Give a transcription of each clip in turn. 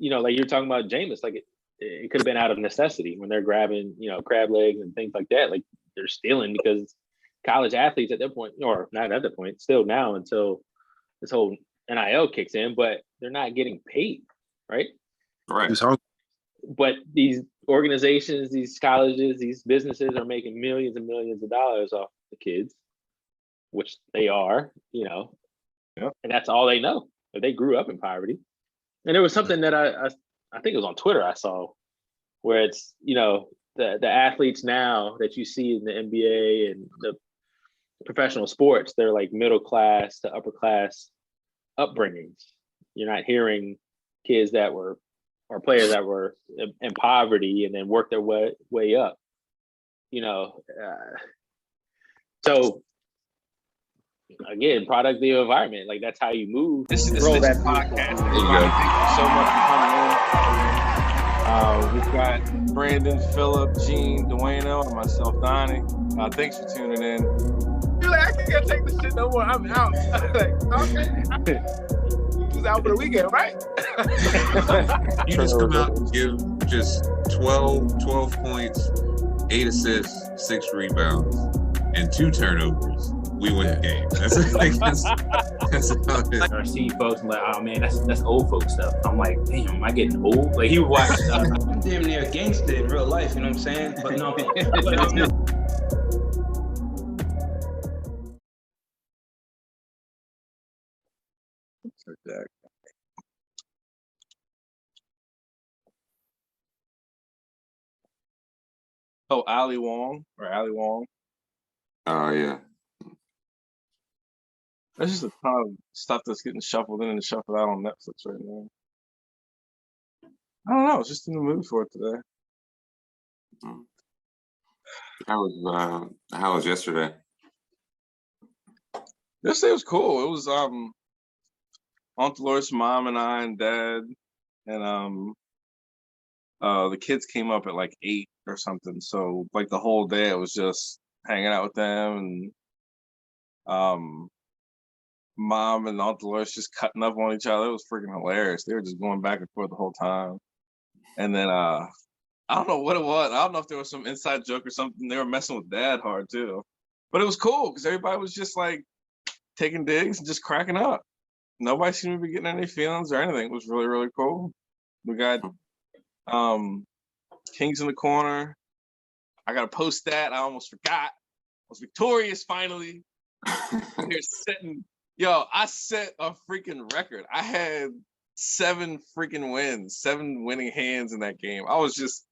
like you're talking about Jameis, like it could have been out of necessity when they're grabbing, crab legs and things like that. Like they're stealing because college athletes at that point, or not at that point, still now until this whole NIL kicks in, but they're not getting paid, right? Right. But these organizations, these colleges, these businesses are making millions and millions of dollars off the kids, which they are, Yep. And that's all they know. They grew up in poverty. And there was something that I think it was on Twitter I saw where it's, the athletes now that you see in the NBA and the professional sports, they're like middle class to upper class upbringings. You're not hearing kids that were, or players that were in poverty and then worked their way up, so again, product of the environment, like that's how you move. This is the Stxhes Podcast. Thank you so much for coming in. We've got Brandon, Phillip, Gene, Dwayne, and myself, Donnie. Thanks for tuning in. You're like, I can't take this shit no more. I'm out. Okay. You was out for the weekend, right? You just come out and give just 12 points, 8 assists, 6 rebounds, and 2 turnovers. We win the game. That's how it is. I see folks, I'm like, oh man, that's old folk stuff. I'm like, damn, am I getting old? Like he would watch. I'm damn near a gangster in real life, you know what I'm saying? But no. Oh, Ali Wong. Oh, yeah. There's just a ton of stuff that's getting shuffled in and shuffled out on Netflix right now. I don't know. I was just in the mood for it today. How was yesterday? Yesterday was cool. It was Aunt Dolores' mom and I and Dad and the kids came up at like 8 or something. So like the whole day it was just hanging out with them and Mom and Aunt Dolores just cutting up on each other. It was freaking hilarious. They were just going back and forth the whole time. And then I don't know what it was. I don't know if there was some inside joke or something. They were messing with Dad hard too. But it was cool because everybody was just like taking digs and just cracking up. Nobody seemed to be getting any feelings or anything. It was really, really cool. We got Kings in the corner. I got to post that. I almost forgot. I was victorious finally. They're sitting. Yo, I set a freaking record. I had 7 freaking wins, 7 winning hands in that game. I was just.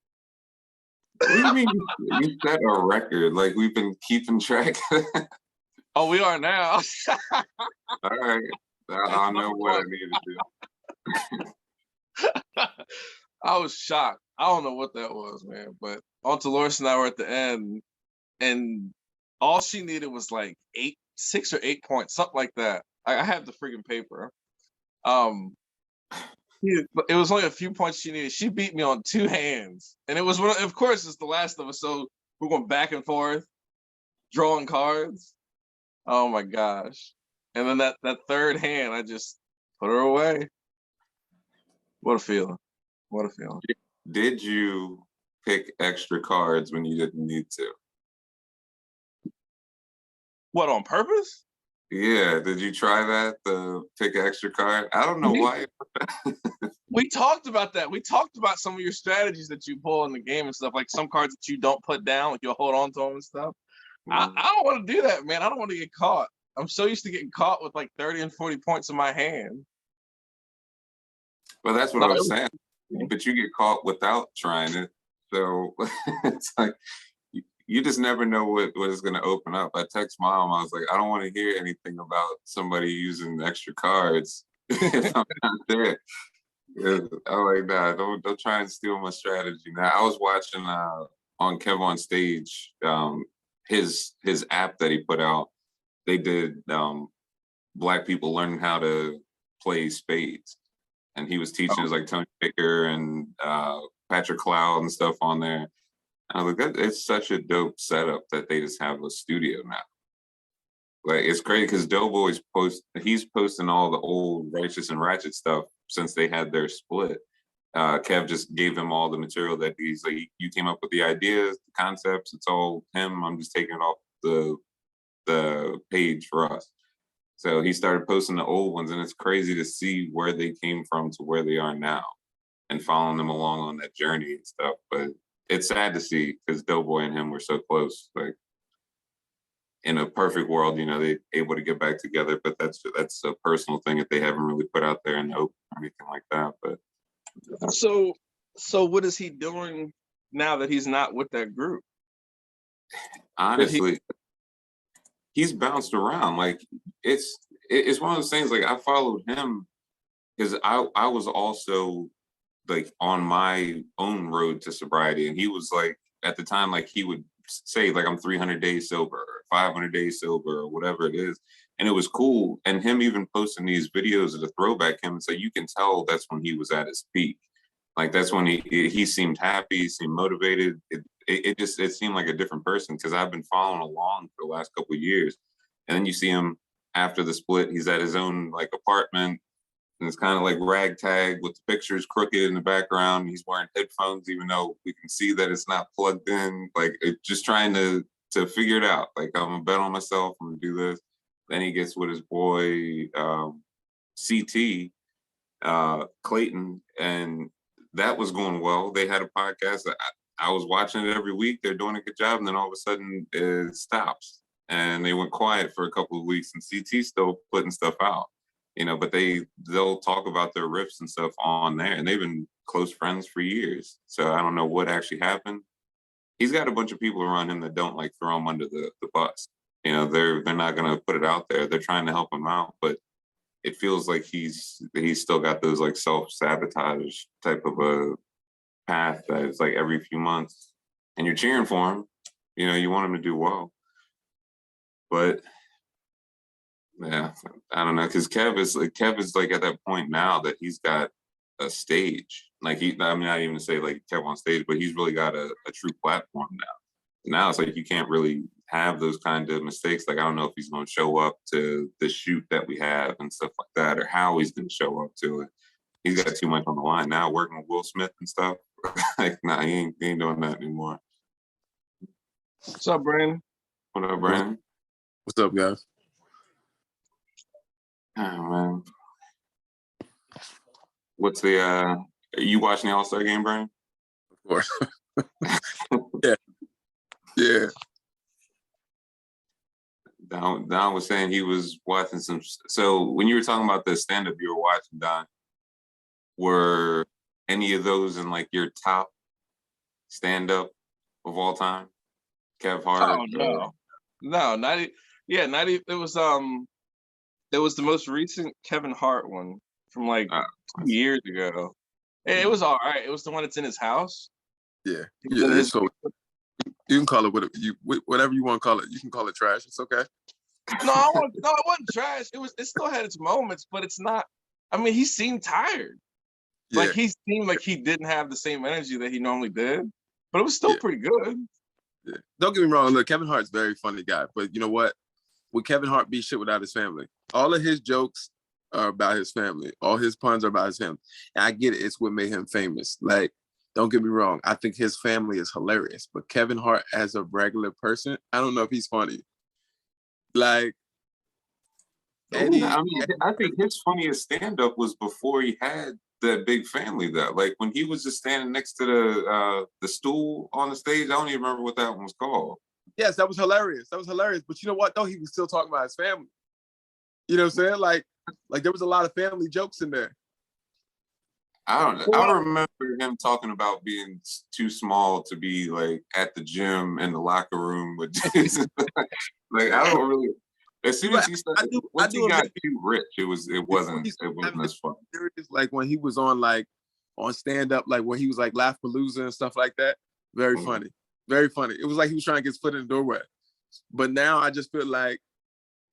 What do you mean you set a record? Like we've been keeping track? Oh, we are now. All right. I know what I need to do. I was shocked. I don't know what that was, man. But Aunt Dolores and I were at the end, and all she needed was like 6 or 8 points, something like that. I have the freaking paper. It was only a few points she needed. She beat me on 2 hands, and it was of course, it's the last of us. So we're going back and forth, drawing cards. Oh my gosh! And then that third hand, I just put her away. What a feeling! What a feeling! Did you pick extra cards when you didn't need to? What, on purpose? Yeah, did you try that, to pick an extra card? I don't know why. We talked about that. We talked about some of your strategies that you pull in the game and stuff, like some cards that you don't put down, like you'll hold on to them and stuff. I don't want to do that, man. I don't want to get caught. I'm so used to getting caught with like 30 and 40 points in my hand. Well, that's what I was saying. But you get caught without trying it. So it's like, you just never know what is going to open up. I text Mom, I was like, I don't want to hear anything about somebody using extra cards if I'm not there. I'm like, nah, don't try and steal my strategy. Now, I was watching on Kev on Stage, his app that he put out. They did Black people learning how to play spades. And he was teaching us like Tony Picker and Patrick Cloud and stuff on there. I was like, it's such a dope setup that they just have a studio now. Like, it's crazy because Doughboy's he's posting all the old Righteous and Ratchet stuff since they had their split. Kev just gave him all the material that he's like, you came up with the ideas, the concepts. It's all him. I'm just taking it off the page for us. So he started posting the old ones, and it's crazy to see where they came from to where they are now, and following them along on that journey and stuff. But it's sad to see because Doughboy and him were so close. Like in a perfect world, they able to get back together. But that's a personal thing that they haven't really put out there in the open or anything like that. But so what is he doing now that he's not with that group? Honestly, he's bounced around. Like it's one of those things. Like I followed him because I was also like on my own road to sobriety, and he was like at the time, like he would say like I'm 300 days sober or 500 days sober or whatever it is, and it was cool. And him even posting these videos of the throwback him, so you can tell that's when he was at his peak. Like that's when he seemed happy, he seemed motivated. It seemed like a different person because I've been following along for the last couple of years. And then you see him after the split, he's at his own like apartment, and it's kind of like ragtag with the pictures crooked in the background. He's wearing headphones, even though we can see that it's not plugged in, like just trying to figure it out. Like I'm gonna bet on myself, I'm gonna do this. Then he gets with his boy CT Clayton, and that was going well. They had a podcast. I was watching it every week. They're doing a good job, and then all of a sudden it stops, and they went quiet for a couple of weeks. And CT's still putting stuff out, but they'll talk about their riffs and stuff on there, and they've been close friends for years. So I don't know what actually happened. He's got a bunch of people around him that don't like throw him under the bus. They're not gonna put it out there. They're trying to help him out, but it feels like he's still got those like self-sabotage type of a path that is like every few months, and you're cheering for him. You want him to do well, but yeah, I don't know, because Kev is like at that point now that he's got a stage. Like not even to say like Kev on stage, but he's really got a true platform now. Now it's like you can't really have those kind of mistakes. Like I don't know if he's going to show up to the shoot that we have and stuff like that, or how he's going to show up to it. He's got too much on the line now, working with Will Smith and stuff. Like, nah, he ain't doing that anymore. What's up, Brandon? What up, Brandon? What's up, guys? Oh man, what's the? Are you watching the All-Star game, Brandon? Of course. Yeah. Don was saying he was watching some. So when you were talking about the stand-up you were watching, Don, were any of those in like your top stand-up of all time? Kev Hart? Oh no, not even. It was the most recent Kevin Hart one from like 2 years ago. It was all right. It was the one that's in his house. Yeah. So you can call it whatever you want to call it. You can call it trash. It's okay. No, it wasn't trash. It still had its moments, but it's not. I mean, he seemed tired. Yeah. Like he seemed like he didn't have the same energy that he normally did, but it was still pretty good. Yeah. Don't get me wrong. Look, Kevin Hart's a very funny guy, but you know what? Would Kevin Hart be shit without his family? All of his jokes are about his family. All his puns are about his family. And I get it. It's what made him famous. Like, don't get me wrong. I think his family is hilarious, but Kevin Hart as a regular person, I don't know if he's funny. Like, Eddie, I mean, I think his funniest stand-up was before he had that big family though. Like when he was just standing next to the stool on the stage. I don't even remember what that one was called. Yes, that was hilarious. But you know what though? He was still talking about his family. You know what I'm saying? Like there was a lot of family jokes in there. I don't know. I remember him talking about being too small to be like at the gym in the locker room with Jesus. Like I don't really. As soon as he started, once he got too rich, it wasn't as fun. Like when he was on stand up, like when he was like Laughpalooza and stuff like that. Very funny, very funny. It was like he was trying to get his foot in the doorway. But now I just feel like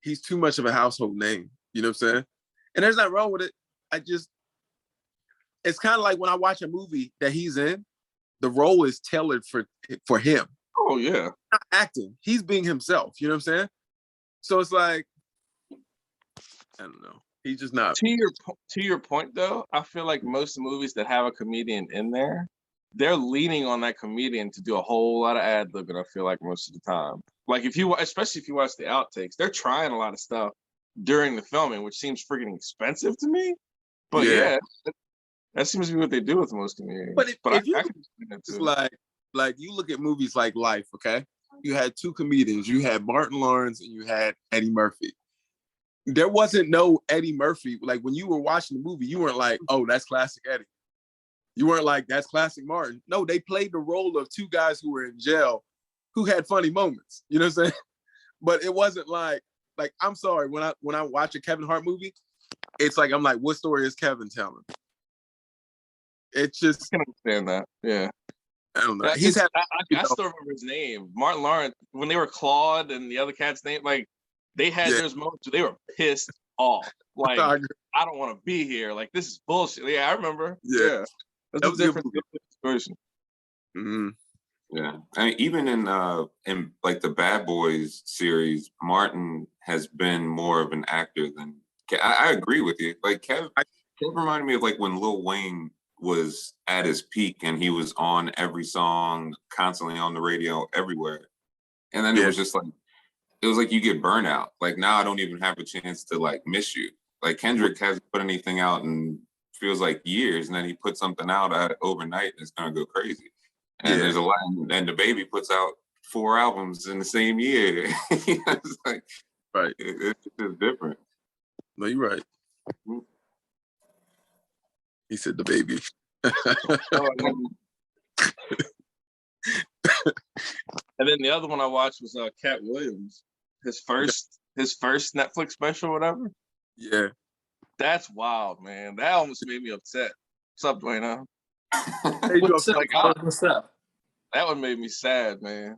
he's too much of a household name. You know what I'm saying? And there's nothing wrong with it. It's kind of like when I watch a movie that he's in, the role is tailored for him. Oh yeah, not acting. He's being himself. You know what I'm saying? So it's like, I don't know. He's just not. To your point though, I feel like most movies that have a comedian in there, they're leaning on that comedian to do a whole lot of ad libbing. I feel like most of the time, like especially if you watch the outtakes, they're trying a lot of stuff during the filming, which seems freaking expensive to me. But yeah, that seems to be what they do with most comedians. But if I you can explain that it's too. like you look at movies like Life, okay? You had two comedians. You had Martin Lawrence and you had Eddie Murphy. There wasn't no Eddie Murphy. Like when you were watching the movie, you weren't like, oh, that's classic Eddie. You weren't like, that's classic Martin. No, they played the role of two guys who were in jail who had funny moments. You know what I'm saying? But it wasn't like I'm sorry, when I watch a Kevin Hart movie, it's like I'm like, what story is Kevin telling? It's just I can understand that. Yeah. I don't know. I still remember his name. Martin Lawrence, when they were Claude and the other cat's name, like they had those moments where they were pissed off. Like, I don't want to be here. Like, this is bullshit. Yeah, I remember. Yeah. That's a different situation. Mm-hmm. Yeah. I mean, even in like the Bad Boys series, Martin has been more of an actor than I agree with you. Like Kev reminded me of like when Lil Wayne was at his peak and he was on every song, constantly on the radio, everywhere. And then it was just like, it was like you get burnout. Like now I don't even have a chance to like miss you. Like Kendrick hasn't put anything out in feels like years, and then he put something out overnight and it's gonna go crazy. And there's a lot, and the baby puts out 4 albums in the same year. It's like, right. It's just different. No, you're right. Mm-hmm. He said the baby. And then the other one I watched was Cat Williams, his first Netflix special, whatever. Yeah, that's wild, man. That almost made me upset. What's up, Dwayne? What's up? That one made me sad, man,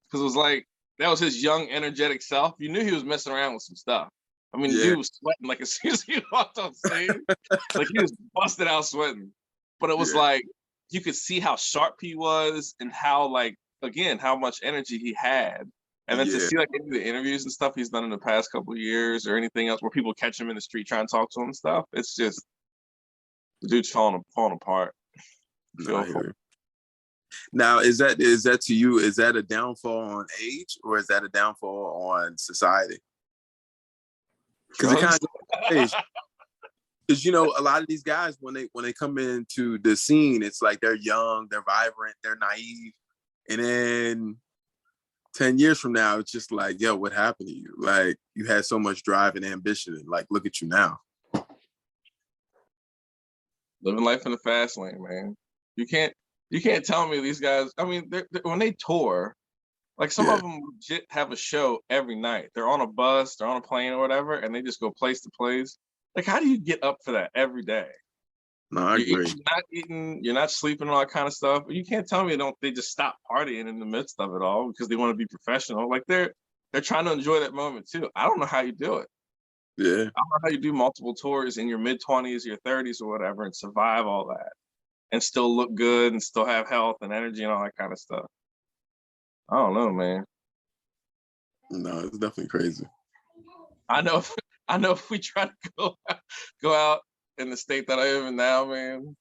because it was like that was his young, energetic self. You knew he was messing around with some stuff. I mean, the dude was sweating like as soon as he walked on stage. Like he was busted out sweating. But it was like you could see how sharp he was and how like again how much energy he had. And then to see like any of the interviews and stuff he's done in the past couple of years or anything else where people catch him in the street trying to talk to him and stuff, it's just the dude's falling apart. Now, is that to you? Is that a downfall on age or is that a downfall on society? Because it kind of because a lot of these guys when they come into the scene, it's like they're young, they're vibrant, they're naive, and then 10 years from now, it's just like, yo, what happened to you? Like you had so much drive and ambition, and like look at you now. Living life in the fast lane, man. You can't tell me these guys. I mean, they're, when they tour. Like some of them legit have a show every night. They're on a bus, they're on a plane or whatever, and they just go place to place. Like, how do you get up for that every day? No, I agree. You're not eating, you're not sleeping, all that kind of stuff. But you can't tell me they just stop partying in the midst of it all because they want to be professional. Like they're trying to enjoy that moment too. I don't know how you do it. Yeah. I don't know how you do multiple tours in your mid-20s, your 30s or whatever and survive all that and still look good and still have health and energy and all that kind of stuff. I don't know, man. No, it's definitely crazy. I know if we try to go out in the state that I live in now, man,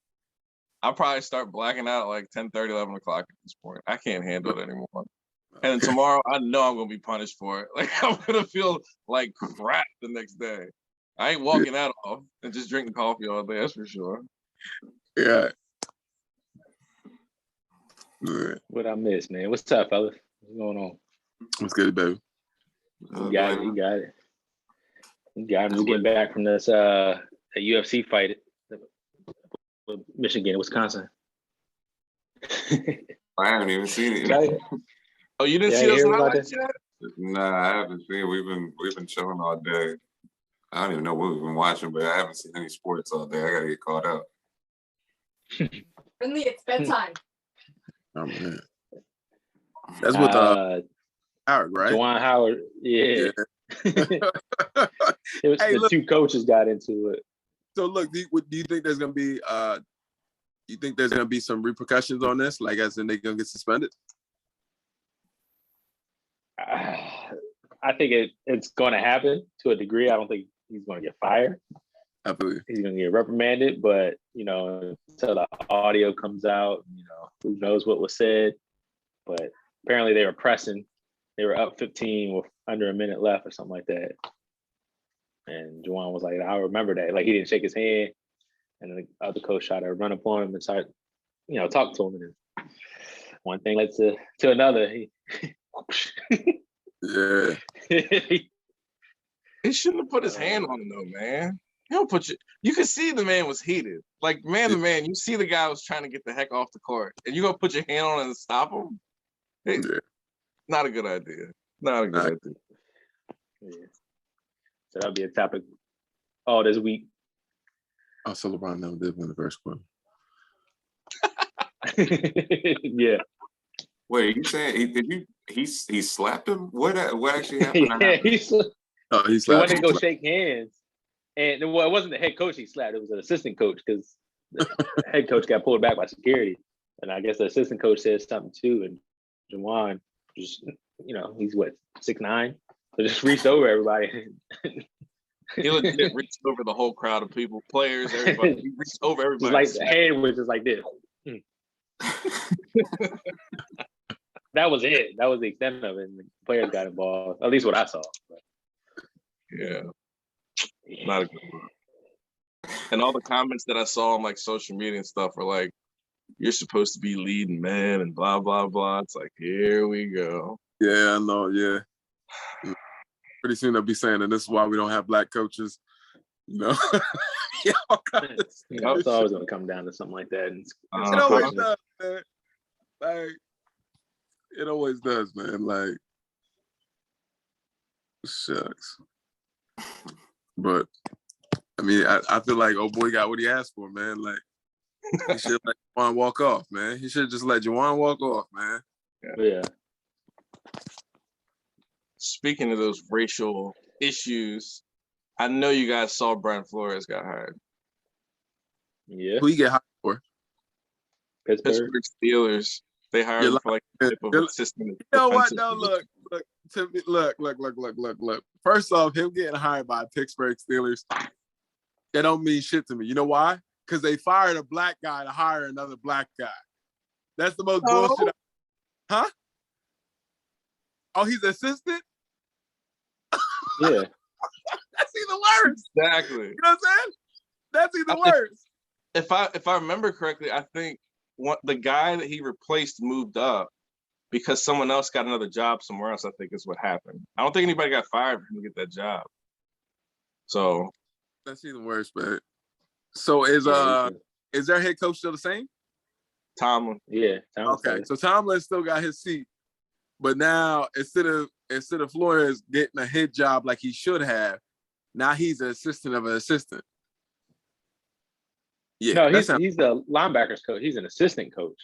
I'll probably start blacking out at like 10:30, 11 o'clock at this point. I can't handle it anymore. And then tomorrow, I know I'm going to be punished for it. Like, I'm going to feel like crap the next day. I ain't walking out off and just drinking coffee all day, that's for sure. Yeah. What I miss, man? What's up, fellas? What's going on? What's good, baby? You got it. Just getting back from this a UFC fight with Michigan, Wisconsin. I haven't even seen it. Oh, you didn't see those highlights yet? Nah, I haven't seen it. We've been chilling all day. I don't even know what we've been watching, but I haven't seen any sports all day. I gotta get caught up. Finley, it's bedtime. Oh man, that's what Howard, right? Juwan Howard, yeah. It was the two coaches got into it. So look, do you think there's gonna be you think there's gonna be some repercussions on this? Like, as in they're gonna get suspended? I think it's going to happen to a degree. I don't think he's going to get fired. Absolutely. He's gonna get reprimanded, but until the audio comes out, who knows what was said. But apparently they were pressing. They were up 15 with under a minute left or something like that. And Juwan was like, I remember that. Like, he didn't shake his hand. And then the other coach tried to run up on him and start, talk to him. And one thing led to another. Yeah. He shouldn't have put his hand on him though, man. You could see the man was heated. Like, man to man, you see the guy was trying to get the heck off the court. And you gonna put your hand on him and stop him? Hey, not a good idea. Not a good idea. Yeah. So that'll be a topic all this week. Oh, so LeBron never did win the first quarter. Yeah. Wait, are you saying he slapped him? What actually happened? Yeah, he slapped. He He wanted to go shake hands. And it wasn't the head coach he slapped, it was an assistant coach because the head coach got pulled back by security. And I guess the assistant coach said something too. And Juwan just, he's 6'9", so just reached over everybody. He legit reached over the whole crowd of people, players, everybody. He reached over everybody. Just like the head was just like this. That was it. That was the extent of it. And the players got involved. At least what I saw. But. Yeah. Not a good one. And all the comments that I saw on like social media and stuff were like, you're supposed to be leading man and blah, blah, blah. It's like, here we go. Yeah, I know. Yeah. Pretty soon they'll be saying that this is why we don't have black coaches. It's always going to come down to something like that. And it always does, man. Like, it always does, man. Like, shucks. But I mean, I feel like old boy got what he asked for, man. Like, he should let Juwan walk off, man. He should just let Juwan walk off, man. Yeah. Speaking of those racial issues, I know you guys saw Brian Flores got hired. Yeah. Who you get hired for? Pittsburgh Steelers. They hired him for like a type of assistant. You know what? No, look. First off, him getting hired by Pittsburgh Steelers, that don't mean shit to me. You know why? Because they fired a black guy to hire another black guy. That's the most bullshit. Huh? Oh, he's assistant? Yeah. That's even worse. Exactly. You know what I'm saying? That's even worse. If I remember correctly, I think the guy that he replaced moved up because someone else got another job somewhere else, I think is what happened. I don't think anybody got fired for him to get that job. So that's even worse, man. So is their head coach still the same? Tomlin. Yeah. Okay. So Tomlin still got his seat. But now instead of Flores getting a head job like he should have, now he's an assistant of an assistant. Yeah, no, he's the linebackers coach. He's an assistant coach.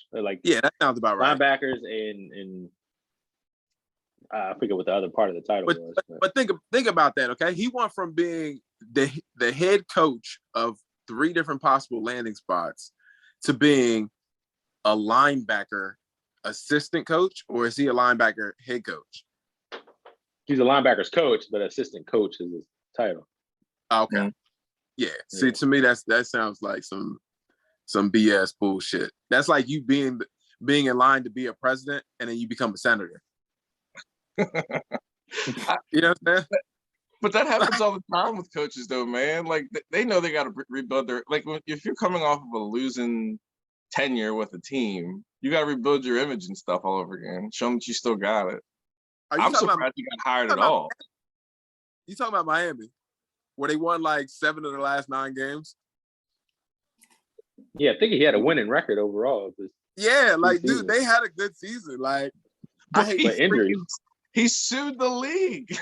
Yeah, that sounds about right. Linebackers and I forget what the other part of the title was. But think about that, okay? He went from being the head coach of 3 different possible landing spots to being a linebacker assistant coach, or is he a linebacker head coach? He's a linebackers coach, but assistant coach is his title. Okay. Mm-hmm. Yeah. See, to me, that sounds like some BS bullshit. That's like you being in line to be a president and then you become a senator. You know what I'm saying? But that happens all the time with coaches, though, man. Like they know they got to rebuild their if you're coming off of a losing tenure with a team, you got to rebuild your image and stuff all over again. Show them that you still got it. I'm surprised you got hired at all. You talking about Miami, where they won like 7 of the last 9 games? Yeah, I think he had a winning record overall. Yeah, like dude, they had a good season. Like, I hate injuries. He sued the league.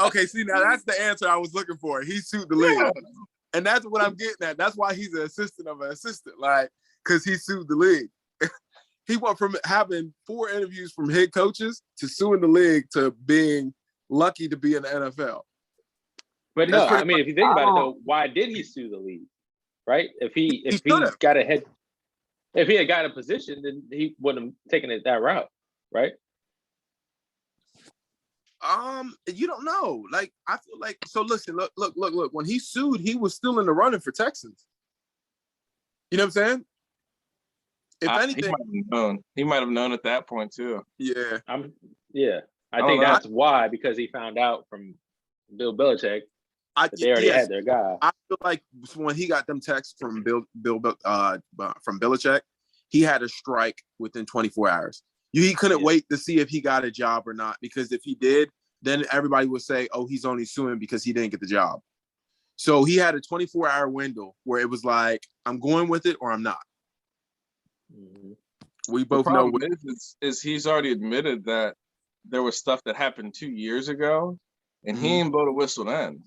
Okay, see, now that's the answer I was looking for. He sued the league. Yeah. And that's what I'm getting at. That's why he's an assistant of an assistant, like, because he sued the league. He went from having 4 interviews from head coaches to suing the league to being lucky to be in the NFL. But no, I mean, if you think about it, though, why did he sue the league? Right? If he had got a position, then he wouldn't have taken it that route, right? You don't know. Like, I feel like, so listen, look. When he sued, he was still in the running for Texans. You know what I'm saying? If anything, he might have known at that point too. Yeah. I think that's why, because he found out from Bill Belichick that they already had their guy. I feel like when he got them texts from from Belichick, he had a strike within 24 hours. He couldn't wait to see if he got a job or not, because if he did, then everybody would say, oh, he's only suing because he didn't get the job. So he had a 24-hour window where it was like, I'm going with it or I'm not. Mm-hmm. We both know is he's already admitted that there was stuff that happened 2 years ago, and he didn't blow the whistle then.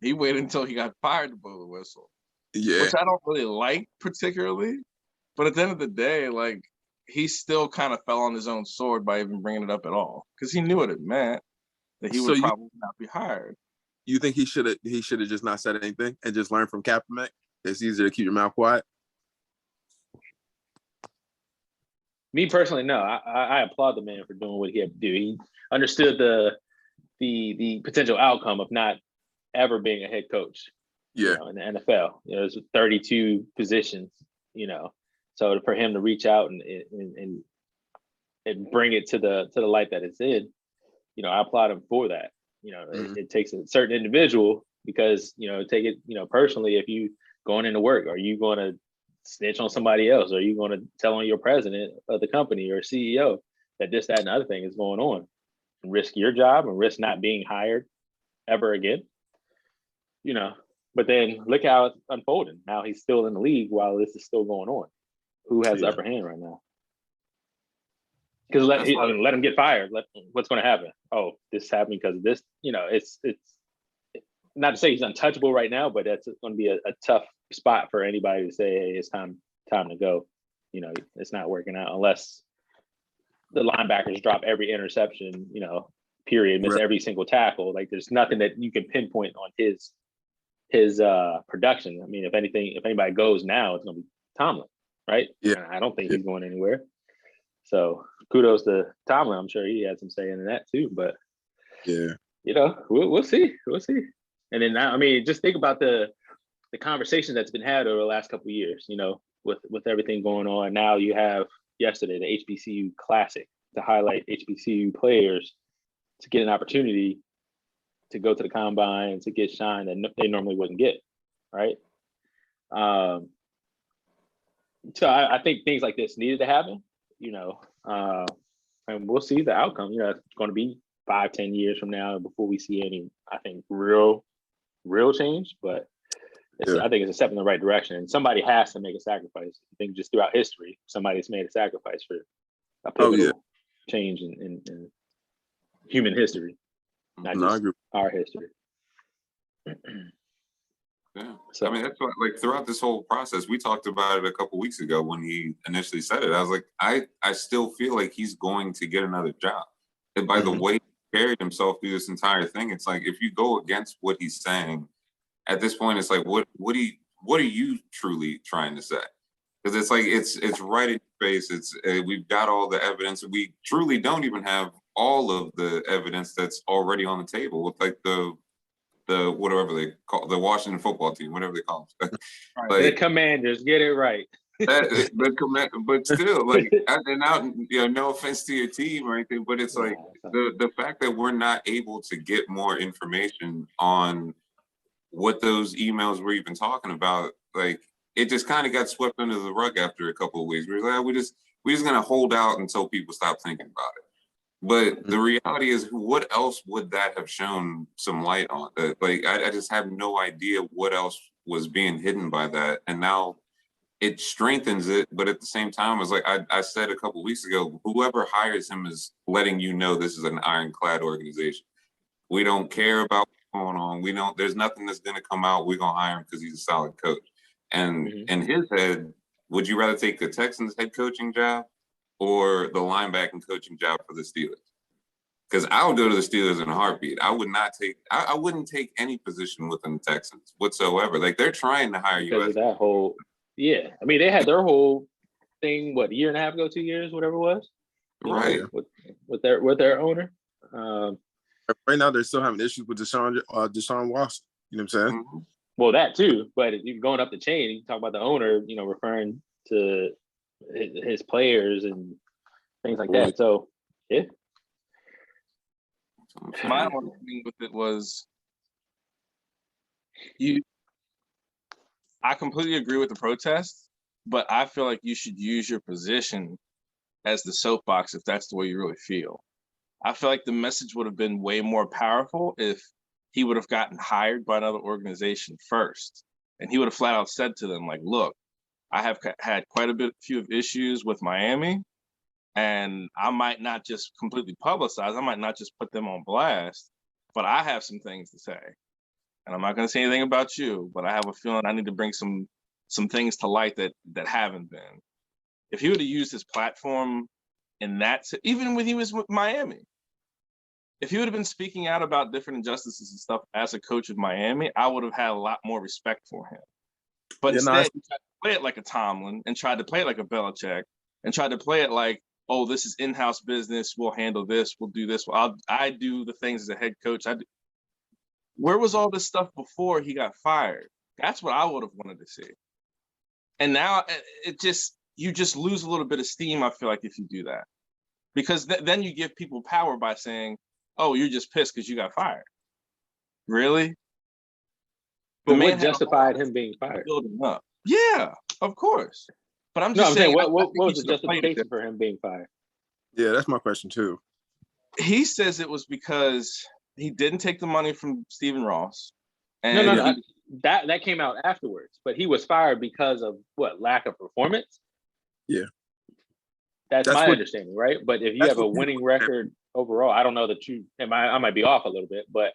He waited until he got fired to blow the whistle. Yeah. Which I don't really like particularly. But at the end of the day, like, he still kind of fell on his own sword by even bringing it up at all, because he knew what it meant, that he would probably not be hired. You think he should have just not said anything and just learned from Kaepernick? It's easier to keep your mouth quiet. Me personally, no. I applaud the man for doing what he had to do. He understood the potential outcome of not ever being a head coach. Yeah. In the NFL, there's 32 positions. So for him to reach out and bring it to the light that it's in, I applaud him for that. It takes a certain individual, because take it personally. If you going into work, are you going to snitch on somebody else? Are you going to tell on your president of the company or CEO that this, that, and the other thing is going on, and risk your job and risk not being hired ever again? But then look how it's unfolding. Now he's still in the league while this is still going on. Who has the upper hand right now? Because let him get fired. What's going to happen? Oh, this happened because of this. It's not to say he's untouchable right now, but that's going to be a tough spot for anybody to say, hey, it's time to go. It's not working out unless the linebackers drop every interception, period, miss every single tackle. Like, there's nothing that you can pinpoint on his production. I mean, if anybody goes now, it's going to be Tomlin, right? Yeah. And I don't think he's going anywhere. So kudos to Tomlin. I'm sure he had some say in that too. But we'll see. We'll see. And then now, I mean, just think about the conversation that's been had over the last couple of years. With everything going on. Now you have yesterday the HBCU Classic to highlight HBCU players to get an opportunity to go to the combine, to get shine that they normally wouldn't get, right? So I think things like this needed to happen, and we'll see the outcome. It's going to be 5-10 years from now before we see any, I think, real change. But I think it's a step in the right direction. And somebody has to make a sacrifice. I think just throughout history, somebody's made a sacrifice for a pivotal change in human history, not just our history. Yeah. So, I mean, that's what, like, throughout this whole process, we talked about it a couple weeks ago when he initially said it. I was like, I still feel like he's going to get another job. And by the way he carried himself through this entire thing, it's like, if you go against what he's saying, at this point, it's like, what are you truly trying to say? Because it's like, it's right in your face. We've got all the evidence. We truly don't even have all of the evidence that's already on the table with, like, the whatever they call the Washington football team, whatever they call them. Like, the Commanders, get it right. But still, like, and out, no offense to your team or anything, but it's like the fact that we're not able to get more information on what those emails were even talking about, like, it just kind of got swept under the rug after a couple of weeks. We're like, we're just gonna hold out until people stop thinking about it. But the reality is, what else would that have shown some light on? Like, I just have no idea what else was being hidden by that. And now it strengthens it. But at the same time, it's like I said a couple of weeks ago, whoever hires him is letting you know this is an ironclad organization. We don't care about what's going on. There's nothing that's going to come out. We're going to hire him because he's a solid coach. And in his head, would you rather take the Texans head coaching job or the linebacking coaching job for the Steelers? Because I would go to the Steelers in a heartbeat. I wouldn't take any position within the Texans whatsoever. Like, they're trying to hire you. Because of that whole, I mean, they had their whole thing, a year and a half ago, 2 years, whatever it was, right? With their owner. Right now, they're still having issues with Deshaun Watson. You know what I'm saying? Mm-hmm. Well, that too, but if you're going up the chain, you talk about the owner, referring to his players and things like that. So, yeah. My only thing with it was I completely agree with the protest, but I feel like you should use your position as the soapbox if that's the way you really feel. I feel like the message would have been way more powerful if he would have gotten hired by another organization first. And he would have flat out said to them, like, look, I have had quite a few of issues with Miami, and I might not just completely publicize, I might not just put them on blast, but I have some things to say. And I'm not going to say anything about you, but I have a feeling I need to bring some things to light that haven't been. If he would have used his platform in that, even when he was with Miami, if he would have been speaking out about different injustices and stuff as a coach of Miami, I would have had a lot more respect for him. But instead, he tried to play it like a Tomlin and tried to play it like a Belichick and tried to play it like, oh, this is in-house business. We'll handle this. We'll do this. I do the things as a head coach. Where was all this stuff before he got fired? That's what I would have wanted to see. And now you just lose a little bit of steam, I feel like, if you do that. Because then you give people power by saying, oh, you're just pissed because you got fired. Really? But what justified him being fired? Building up. Yeah, of course. But I'm saying, what was the justification for him being fired? Yeah, that's my question too. He says it was because he didn't take the money from Stephen Ross. And no. That came out afterwards. But he was fired because of what? Lack of performance? Yeah. That's my understanding, right? But if you have a winning record overall, I don't know that I might be off a little bit, but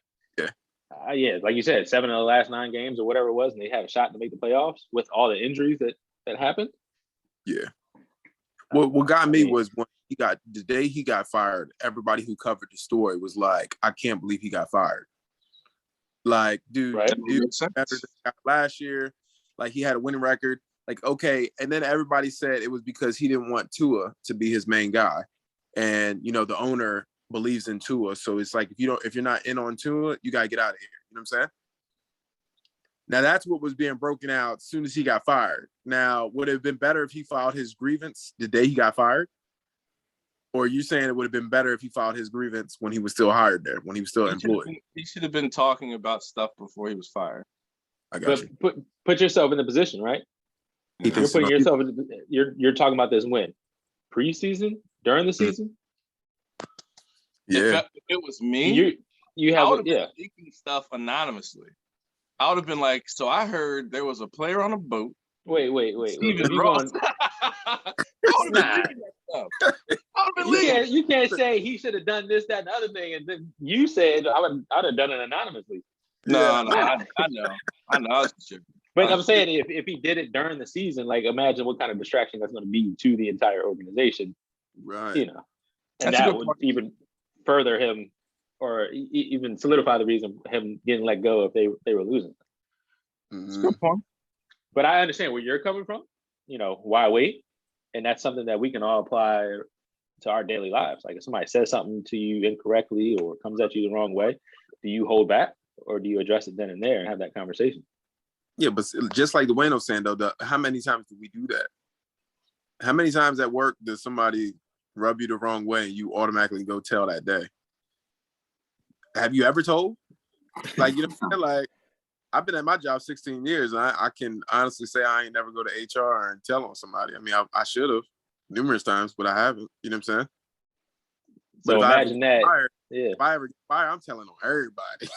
yeah, like you said, 7 of the last 9 games or whatever it was, and they had a shot to make the playoffs with all the injuries that happened. Yeah. What got me was when the day he got fired, everybody who covered the story was like, I can't believe he got fired. Like, dude, right? He was better than last year. Like, he had a winning record. Like, okay. And then everybody said it was because he didn't want Tua to be his main guy. And, the owner believes in Tua. So it's like, if you're not in on Tua, you got to get out of here. You know what I'm saying? Now, that's what was being broken out as soon as he got fired. Now, would it have been better if he filed his grievance the day he got fired? Or are you saying it would have been better if he filed his grievance when he was still hired there, when he was still employed? He should have been talking about stuff before he was fired. I got you. Put yourself in the position, right? You're putting yourself in. You're talking about this when? Preseason? During the season? Yeah. If it was me, you have leaking stuff anonymously. I would have been like, so I heard there was a player on a boat. Wait. Stephen Ross. You can't say he should have done this, that, and the other thing, and then you said I'd have done it anonymously. No, I know. I was joking. But I'm saying if he did it during the season, like imagine what kind of distraction that's going to be to the entire organization, right? And that would even further him, or even solidify the reason him getting let go if they were losing. That's a good point. But I understand where you're coming from. Why wait? And that's something that we can all apply to our daily lives. Like if somebody says something to you incorrectly or comes at you the wrong way, do you hold back or do you address it then and there and have that conversation? Yeah, but just like Dwayne was saying though, how many times do we do that? How many times at work does somebody rub you the wrong way and you automatically go tell that day? Have you ever told? Like, like I've been at my job 16 years and I can honestly say I ain't never go to HR and tell on somebody. I mean, I should have numerous times, but I haven't. You know what I'm saying? So but imagine that. If I ever get fired, I'm telling on everybody.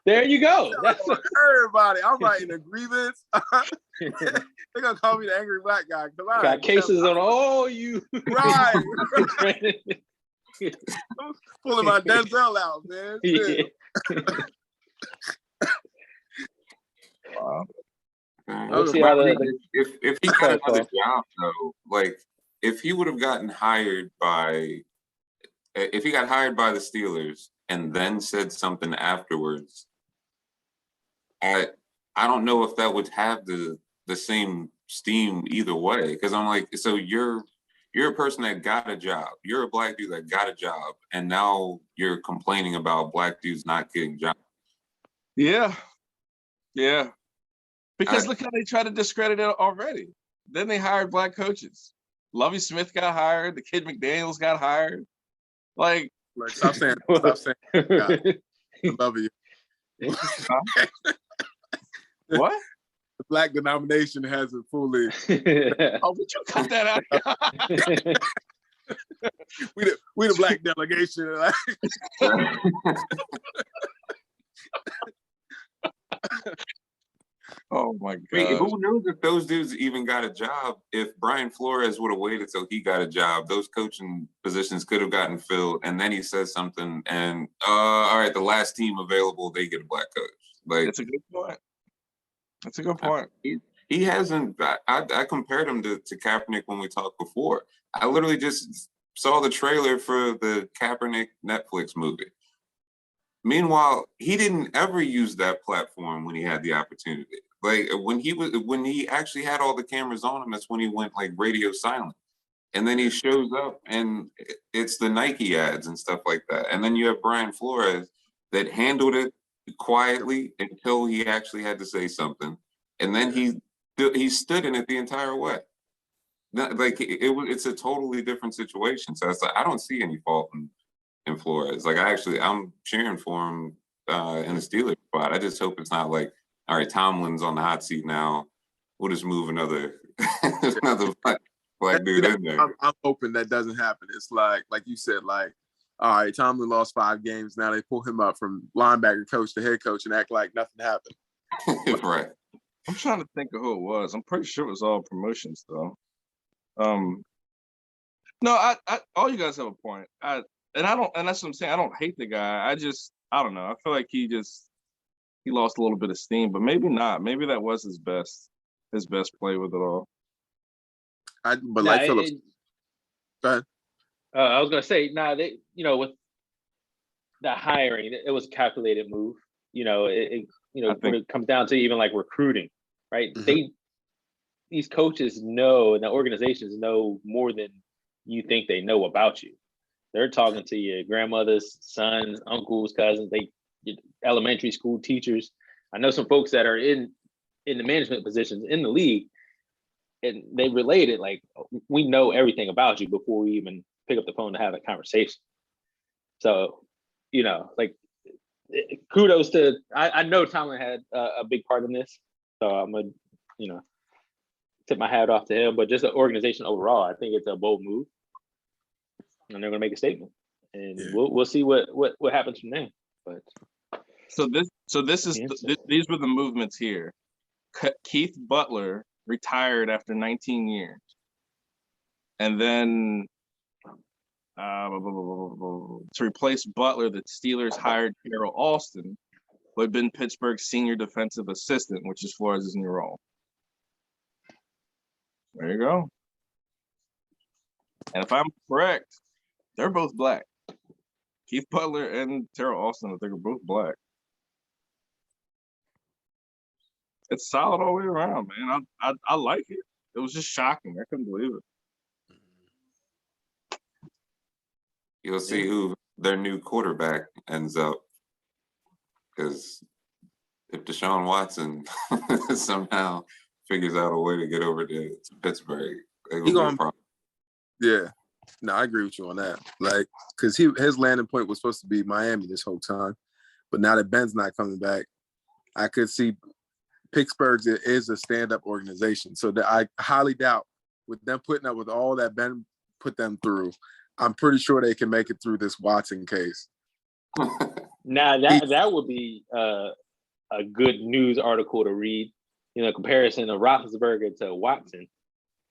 There you go. That's everybody. I'm writing a grievance. They're gonna call me the angry black guy. Got cases on all you. Right. I'm pulling my Denzel out, man. Yeah. Wow. If he got another job though, like if he would have gotten hired if he got hired by the Steelers and then said something afterwards, I don't know if that would have the same steam either way. Because I'm like, so you're You're a person that got a job. You're a black dude that got a job, and now you're complaining about black dudes not getting jobs. Yeah. Because look how they try to discredit it already. Then they hired black coaches. Lovie Smith got hired. The kid McDaniels got hired. Like stop saying. God, I love you. What? The black denomination hasn't fully. Oh, would you cut that out? we the black delegation. Oh my God. Wait, who knows if those dudes even got a job? If Brian Flores would have waited till he got a job, those coaching positions could have gotten filled. And then he says something, and all right, the last team available, they get a black coach. Like, that's a good point. That's a good point. He hasn't. I compared him to Kaepernick when we talked before. I literally just saw the trailer for the Kaepernick Netflix movie. Meanwhile, he didn't ever use that platform when he had the opportunity. Like when he actually had all the cameras on him, that's when he went like radio silent. And then he shows up and it's the Nike ads and stuff like that. And then you have Brian Flores that handled it quietly until he actually had to say something. And then he stood in it the entire way. Like it's a totally different situation. So it's like, I don't see any fault in Flores. Like I'm cheering for him in the Steelers spot. I just hope it's not like, all right, Tomlin's on the hot seat now. We'll just move another black dude in there. I'm hoping that doesn't happen. It's like you said, like, all right, Tomlin lost 5 games. Now they pull him up from linebacker coach to head coach and act like nothing happened. Right. I'm trying to think of who it was. I'm pretty sure it was all promotions though. No, I all you guys have a point. And that's what I'm saying. I don't hate the guy. I don't know. I feel like he lost a little bit of steam, but maybe not. Maybe that was his best play with it all. Phillips. Go ahead. I was gonna say, they, with the hiring, it was a calculated move. When it comes down to even like recruiting, right? Mm-hmm. These coaches know, and the organizations know more than you think they know about you. They're talking to your grandmother's sons, uncles, cousins, elementary school teachers. I know some folks that are in the management positions in the league, and they related like, we know everything about you before we even pick up the phone to have a conversation. So, kudos to, I know Tomlin had a big part in this, so I'm gonna, tip my hat off to him. But just the organization overall, I think it's a bold move, and they're gonna make a statement, and we'll see what happens from there. But these were the movements here. Keith Butler retired after 19 years, and then to replace Butler, the Steelers hired Carol Alston, who had been Pittsburgh's senior defensive assistant, which is Flores' new role. There you go. And if I'm correct, they're both black. Keith Butler and Terrell Austin, I think, are both black. It's solid all the way around, man. I like it. It was just shocking. I couldn't believe it. You'll see who their new quarterback ends up. Because if Deshaun Watson somehow figures out a way to get over to Pittsburgh, yeah. No, I agree with you on that. Like, because his landing point was supposed to be Miami this whole time. But now that Ben's not coming back, I could see Pittsburgh is a stand-up organization. So that I highly doubt with them putting up with all that Ben put them through, I'm pretty sure they can make it through this Watson case. Now that would be a good news article to read. Comparison of Roethlisberger to Watson.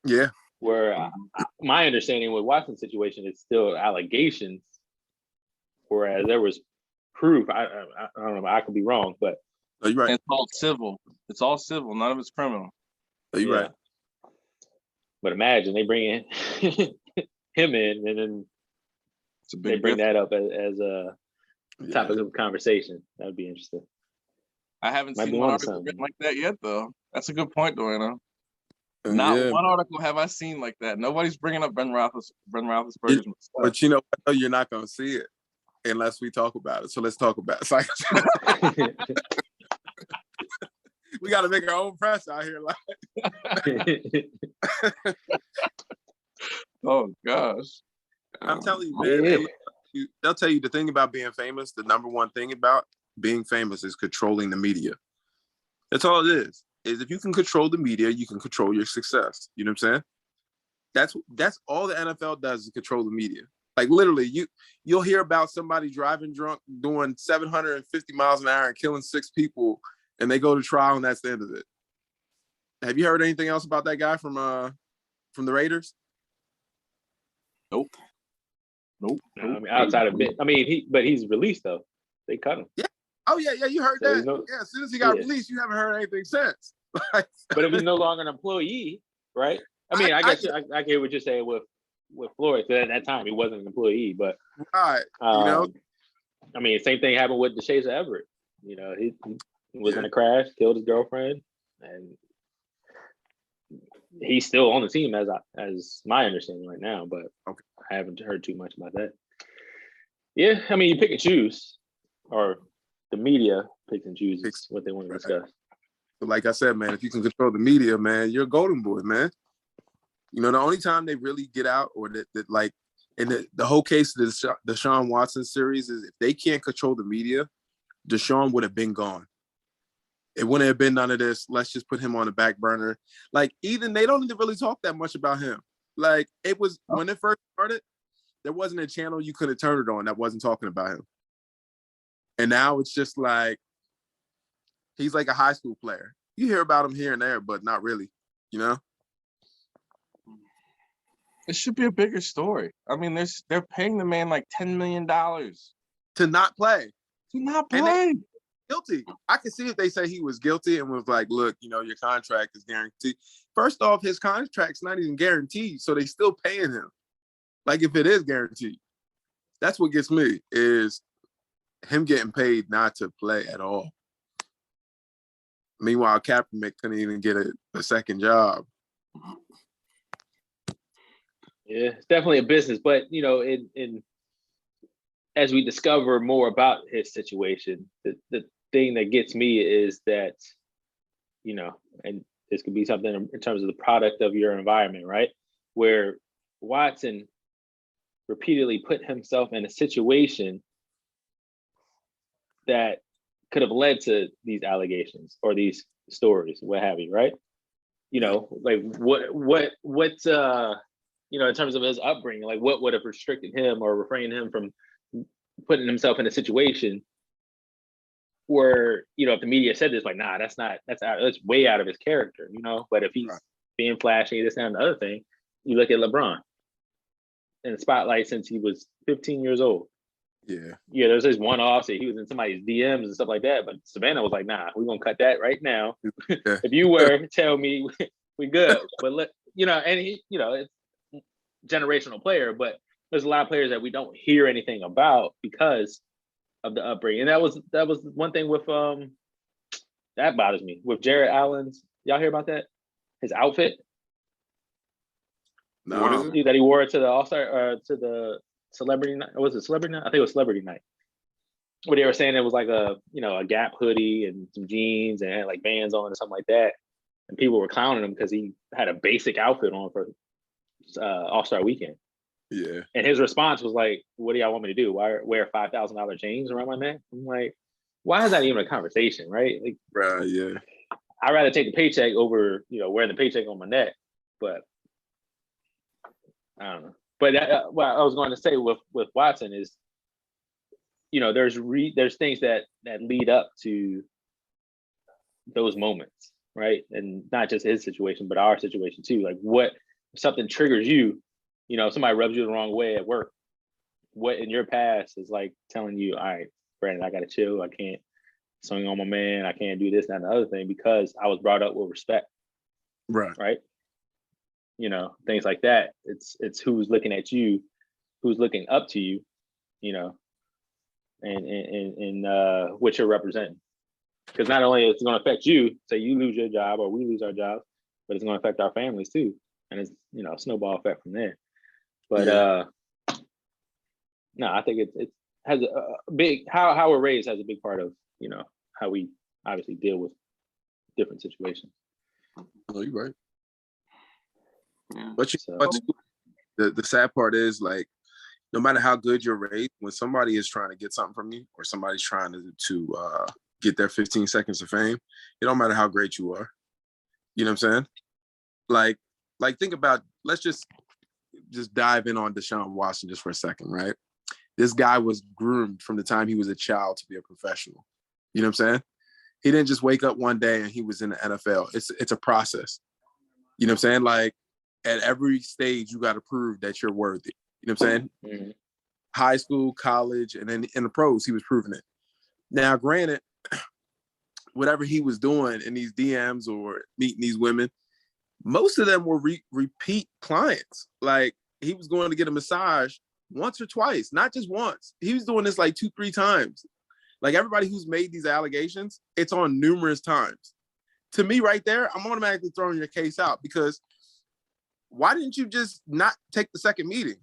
Yeah. Where my understanding with Watson's situation is still allegations, whereas there was proof. I don't know. I could be wrong, but you're right. And it's all civil. It's all civil. None of it's criminal. You're right. But imagine they bring in him in, and then they bring that up as a topic of conversation. That would be interesting. I haven't seen one article written like that yet, though. That's a good point, Dwayne. Not Yeah. one article have I seen like that. Nobody's bringing up Ben Roethlisberger's stuff. But you know what? You're not gonna see it unless we talk about it. So let's talk about it. It's like, we got to make our own press out here. Like, Oh gosh. I'm telling you, man. They'll tell you the thing about being famous. The number one thing about being famous is controlling the media. That's all it is. Is if you can control the media, you can control your success. You know what I'm saying? That's all the NFL does is control the media. Like literally, you'll hear about somebody driving drunk, doing 750 miles an hour and killing 6 people, and they go to trial, and that's the end of it. Have you heard anything else about that guy from the Raiders? Nope. I mean, outside of it, I mean, but he's released though. They cut him. Yeah. Oh yeah, you heard So that. Yeah, as soon as he got released, you haven't heard anything since. But if he's no longer an employee, right? I mean, I guess I get what you're saying with Floyd. So at that time, he wasn't an employee, but right, you know. I mean, same thing happened with Stxhes Everett. You know, he was in a crash, killed his girlfriend, and he's still on the team as my understanding right now. But I haven't heard too much about that. Yeah, I mean, you pick and choose, or the media picks and chooses what they want to discuss. But like I said, man, if you can control the media, man, you're a golden boy, man. You know, the only time they really get out, or that like, in the whole case of the Deshaun Watson series is if they can't control the media, Deshaun would have been gone. It wouldn't have been none of this. Let's just put him on the back burner. Like, even they don't even really talk that much about him. Like, it was when it first started, there wasn't a channel you could have turned it on that wasn't talking about him. And now it's just like, he's like a high school player. You hear about him here and there, but not really, you know? It should be a bigger story. I mean, they're paying the man like $10 million to not play. To not play. Guilty. I can see if they say he was guilty and was like, look, you know, your contract is guaranteed. First off, his contract's not even guaranteed, so they still paying him. Like, if it is guaranteed. That's what gets me, is him getting paid not to play at all. Meanwhile, Kaepernick couldn't even get a second job. Yeah, it's definitely a business, but you know, in as we discover more about his situation, the thing that gets me is that, you know, and this could be something in terms of the product of your environment, right? Where Watson repeatedly put himself in a situation that could have led to these allegations or these stories, what have you, right? You know, like what you know, in terms of his upbringing, like what would have restricted him or refrained him from putting himself in a situation where, you know, if the media said this, like, nah, that's way out of his character, you know. But if he's being flashy, this and the other thing, you look at LeBron in the spotlight since he was 15 years old. Yeah, there's this one-off, so he was in somebody's DMs and stuff like that. But Savannah was like, nah, we're gonna cut that right now. If you were, tell me we good. But you know, and he, you know, it's generational player, but there's a lot of players that we don't hear anything about because of the upbringing. And that was one thing with that bothers me with Jared Allen's. Y'all hear about that? His outfit. No. What is it? That he wore it to the All-Star to the celebrity night. Or was it celebrity night? I think it was celebrity night. Where they were saying it was like a Gap hoodie and some jeans and had like Vans on or something like that. And people were clowning him because he had a basic outfit on for All-Star weekend. Yeah. And his response was like, what do y'all want me to do? Why wear $5,000 chains around my neck? I'm like, why is that even a conversation, right? Like, Right, yeah. I'd rather take the paycheck over, you know, wearing the paycheck on my neck. But I don't know. But what I was going to say with Watson is, you know, there's things that lead up to those moments, right? And not just his situation, but our situation too. Like, what if something triggers you? You know, if somebody rubs you the wrong way at work, what in your past is like telling you, all right, Brandon, I gotta chill. I can't swing on my man. I can't do this, that, and the other thing because I was brought up with respect. Right. You know, things like that. It's who's looking at you, who's looking up to you, you know, and what you're representing. Because not only is it going to affect you, say you lose your job or we lose our jobs, but it's going to affect our families too, and it's a snowball effect from there. But no, I think it has a big how we're raised has a big part of how we obviously deal with different situations. Oh, you're right. Yeah. But the sad part is, like, no matter how good you're raised, when somebody is trying to get something from you, or somebody's trying to get their 15 seconds of fame, it don't matter how great you are. You know what I'm saying? Like think about, let's just dive in on Deshaun Watson just for a second, right? This guy was groomed from the time he was a child to be a professional. You know what I'm saying? He didn't just wake up one day and he was in the NFL. It's a process. You know what I'm saying? Like, at every stage, you got to prove that you're worthy. You know what I'm saying? Mm-hmm. High school, college, and then in the pros, he was proving it. Now, granted, whatever he was doing in these DMs or meeting these women, most of them were repeat clients. Like, he was going to get a massage once or twice, not just once. He was doing this like 2-3 times. Like, everybody who's made these allegations, it's on numerous times. To me, right there, I'm automatically throwing your case out, because why didn't you just not take the second meeting?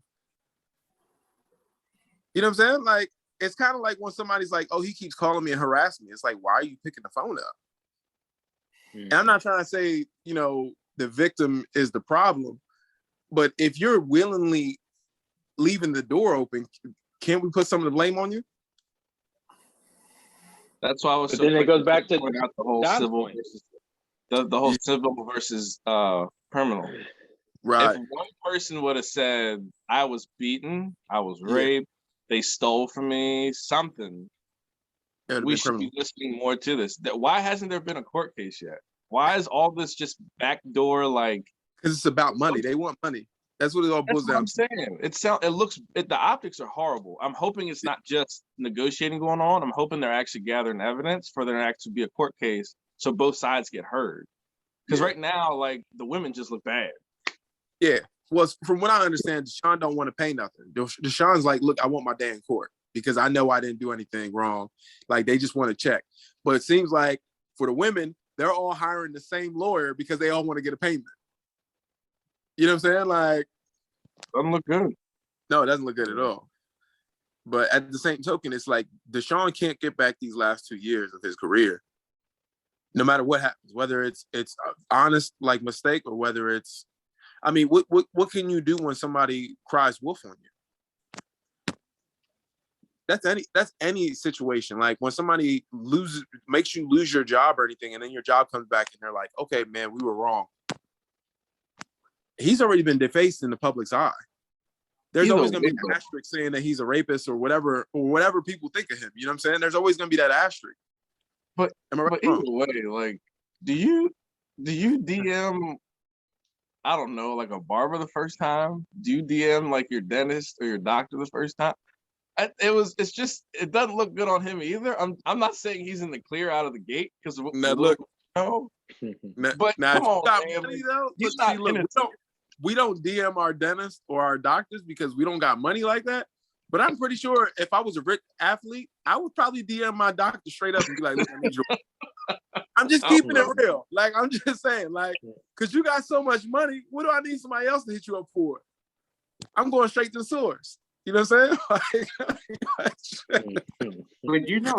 You know what I'm saying? Like, it's kind of like when somebody's like, oh, he keeps calling me and harassing me. It's like, why are you picking the phone up? And I'm not trying to say, the victim is the problem, but if you're willingly leaving the door open, can't we put some of the blame on you? That's why I was. But then it goes back to point out the whole civil versus the whole civil versus criminal. Right. If one person would have said, I was beaten, I was raped, they stole from me, something, we should be listening more to this. Why hasn't there been a court case yet? Why is all this just backdoor, like? Because it's about money. They want money. That's what it all boils down to. I'm saying. The optics are horrible. I'm hoping it's not just negotiating going on. I'm hoping they're actually gathering evidence for there to actually be a court case, so both sides get heard. Because right now, like, the women just look bad. Yeah. Well, from what I understand, Deshaun don't want to pay nothing. Deshaun's like, look, I want my day in court because I know I didn't do anything wrong. Like, they just want to check. But it seems like for the women, they're all hiring the same lawyer because they all want to get a payment. You know what I'm saying? Like, doesn't look good. No, it doesn't look good at all. But at the same token, it's like Deshaun can't get back these last 2 years of his career, no matter what happens, whether it's an honest, like, mistake, or whether it's, I mean, what can you do when somebody cries wolf on you? That's any situation. Like, when somebody makes you lose your job or anything, and then your job comes back and they're like, okay, man, we were wrong. He's already been defaced in the public's eye. There's always going to be an asterisk saying that he's a rapist or whatever people think of him. You know what I'm saying? There's always going to be that asterisk. But either way, like, do you DM, I don't know, like a barber the first time? Do you DM like your dentist or your doctor the first time? It doesn't look good on him either. I'm not saying he's in the clear out of the gate, because but come on, man. We don't DM our dentists or our doctors because we don't got money like that. But I'm pretty sure if I was a rich athlete, I would probably DM my doctor straight up and be like, look, I need your I'm just keeping it real. Like, I'm just saying, like, because you got so much money, what do I need somebody else to hit you up for? I'm going straight to the source. You know what I'm saying? But you know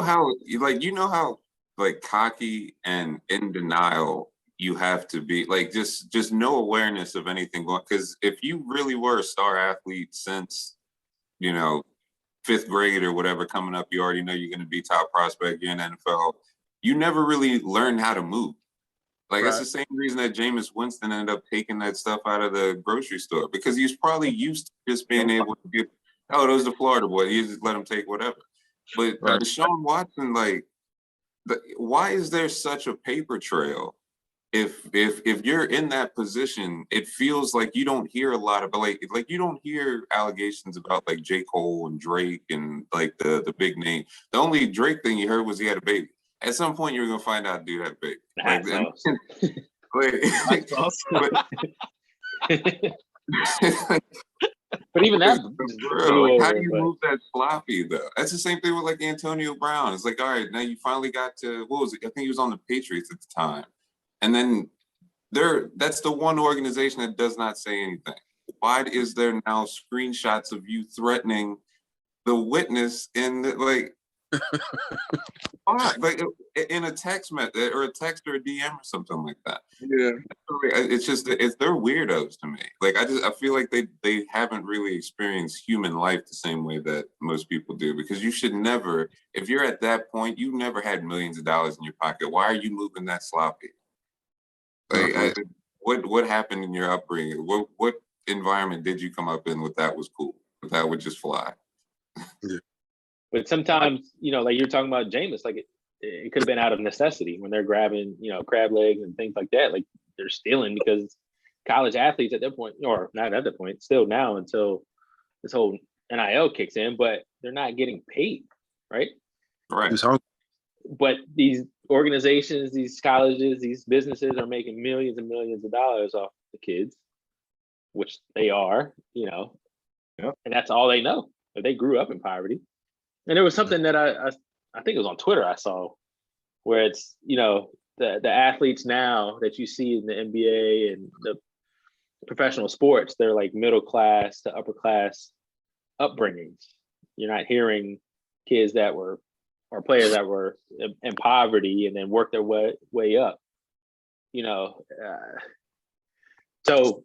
how like cocky and in denial you have to be, like, just no awareness of anything going. Because if you really were a star athlete since, 5th grade or whatever, coming up, you already know you're going to be top prospect, you're in the NFL. You never really learned how to move. Like, It's the same reason that Jameis Winston ended up taking that stuff out of the grocery store, because he's probably used to just being able to get, oh, those the Florida boy, you just let him take whatever. But Deshaun Watson, like, why is there such a paper trail? If you're in that position, it feels like you don't hear a lot of, like you don't hear allegations about, like, J. Cole and Drake and, like, the big name. The only Drake thing you heard was he had a baby. At some point, you're gonna find out dude had a baby. That's awesome. That's awesome. But even that, like, how do you move that sloppy though? That's the same thing with, like, Antonio Brown. It's like, all right, now you finally got to, what was it? I think he was on the Patriots at the time. And then that's the one organization that does not say anything. Why is there now screenshots of you threatening the witness in the, like, why? Like in a text message or a text or a DM or something like that? Yeah. It's just, they're weirdos to me. Like I feel like they haven't really experienced human life the same way that most people do, because you should never, if you're at that point, you never had millions of dollars in your pocket. Why are you moving that sloppy? Like what happened in your upbringing? What environment did you come up in with that was cool? That would just fly. Yeah. But sometimes, like you're talking about Jameis, like it could have been out of necessity when they're grabbing, crab legs and things like that. Like they're stealing because college athletes at that point, or not at that point, still now until this whole NIL kicks in, but they're not getting paid, right? Right. But these organizations, these colleges, these businesses are making millions and millions of dollars off the kids, which they are, Yep. and that's all they know. They grew up in poverty. And there was something that I think it was on Twitter I saw, where it's, the athletes now that you see in the NBA and the professional sports, they're like middle class to upper class upbringings. You're not hearing kids that were, or players that were in poverty and then worked their way up, so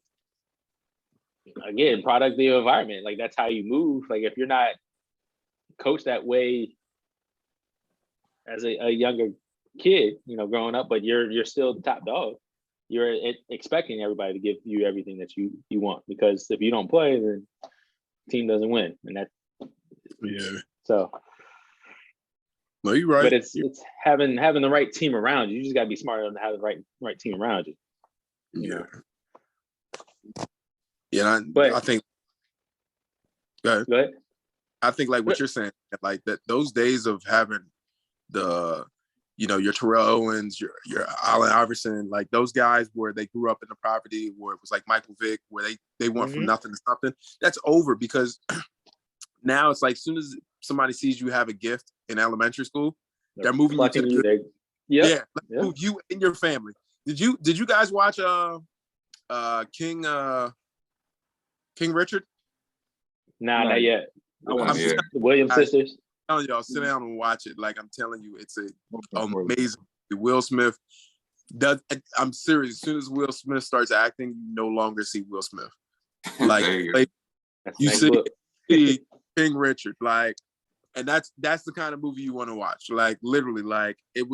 again, product of the environment, like that's how you move. Like if you're not coached that way as a younger kid, growing up, but you're still the top dog, you're expecting everybody to give you everything that you want, because if you don't play, then the team doesn't win. And that, so no, you're right. But it's having the right team around you. You just got to be smart enough to have the right team around you. Yeah, but I think. Go ahead. I think like what you're saying, like that those days of having the, your Terrell Owens, your Allen Iverson, like those guys where they grew up in the poverty, where it was like Michael Vick, where they went from nothing to something. That's over, because now it's like as soon as somebody sees you have a gift in elementary school, they're moving you to the good. Move you and your family. Did you guys watch King Richard? Nah, not yet. The Williams sisters. I'm telling y'all, sit down and watch it. Like I'm telling you, it's amazing. Will Smith does. I'm serious. As soon as Will Smith starts acting, you no longer see Will Smith. Like you see King Richard. Like, and that's the kind of movie you want to watch. Like literally, like it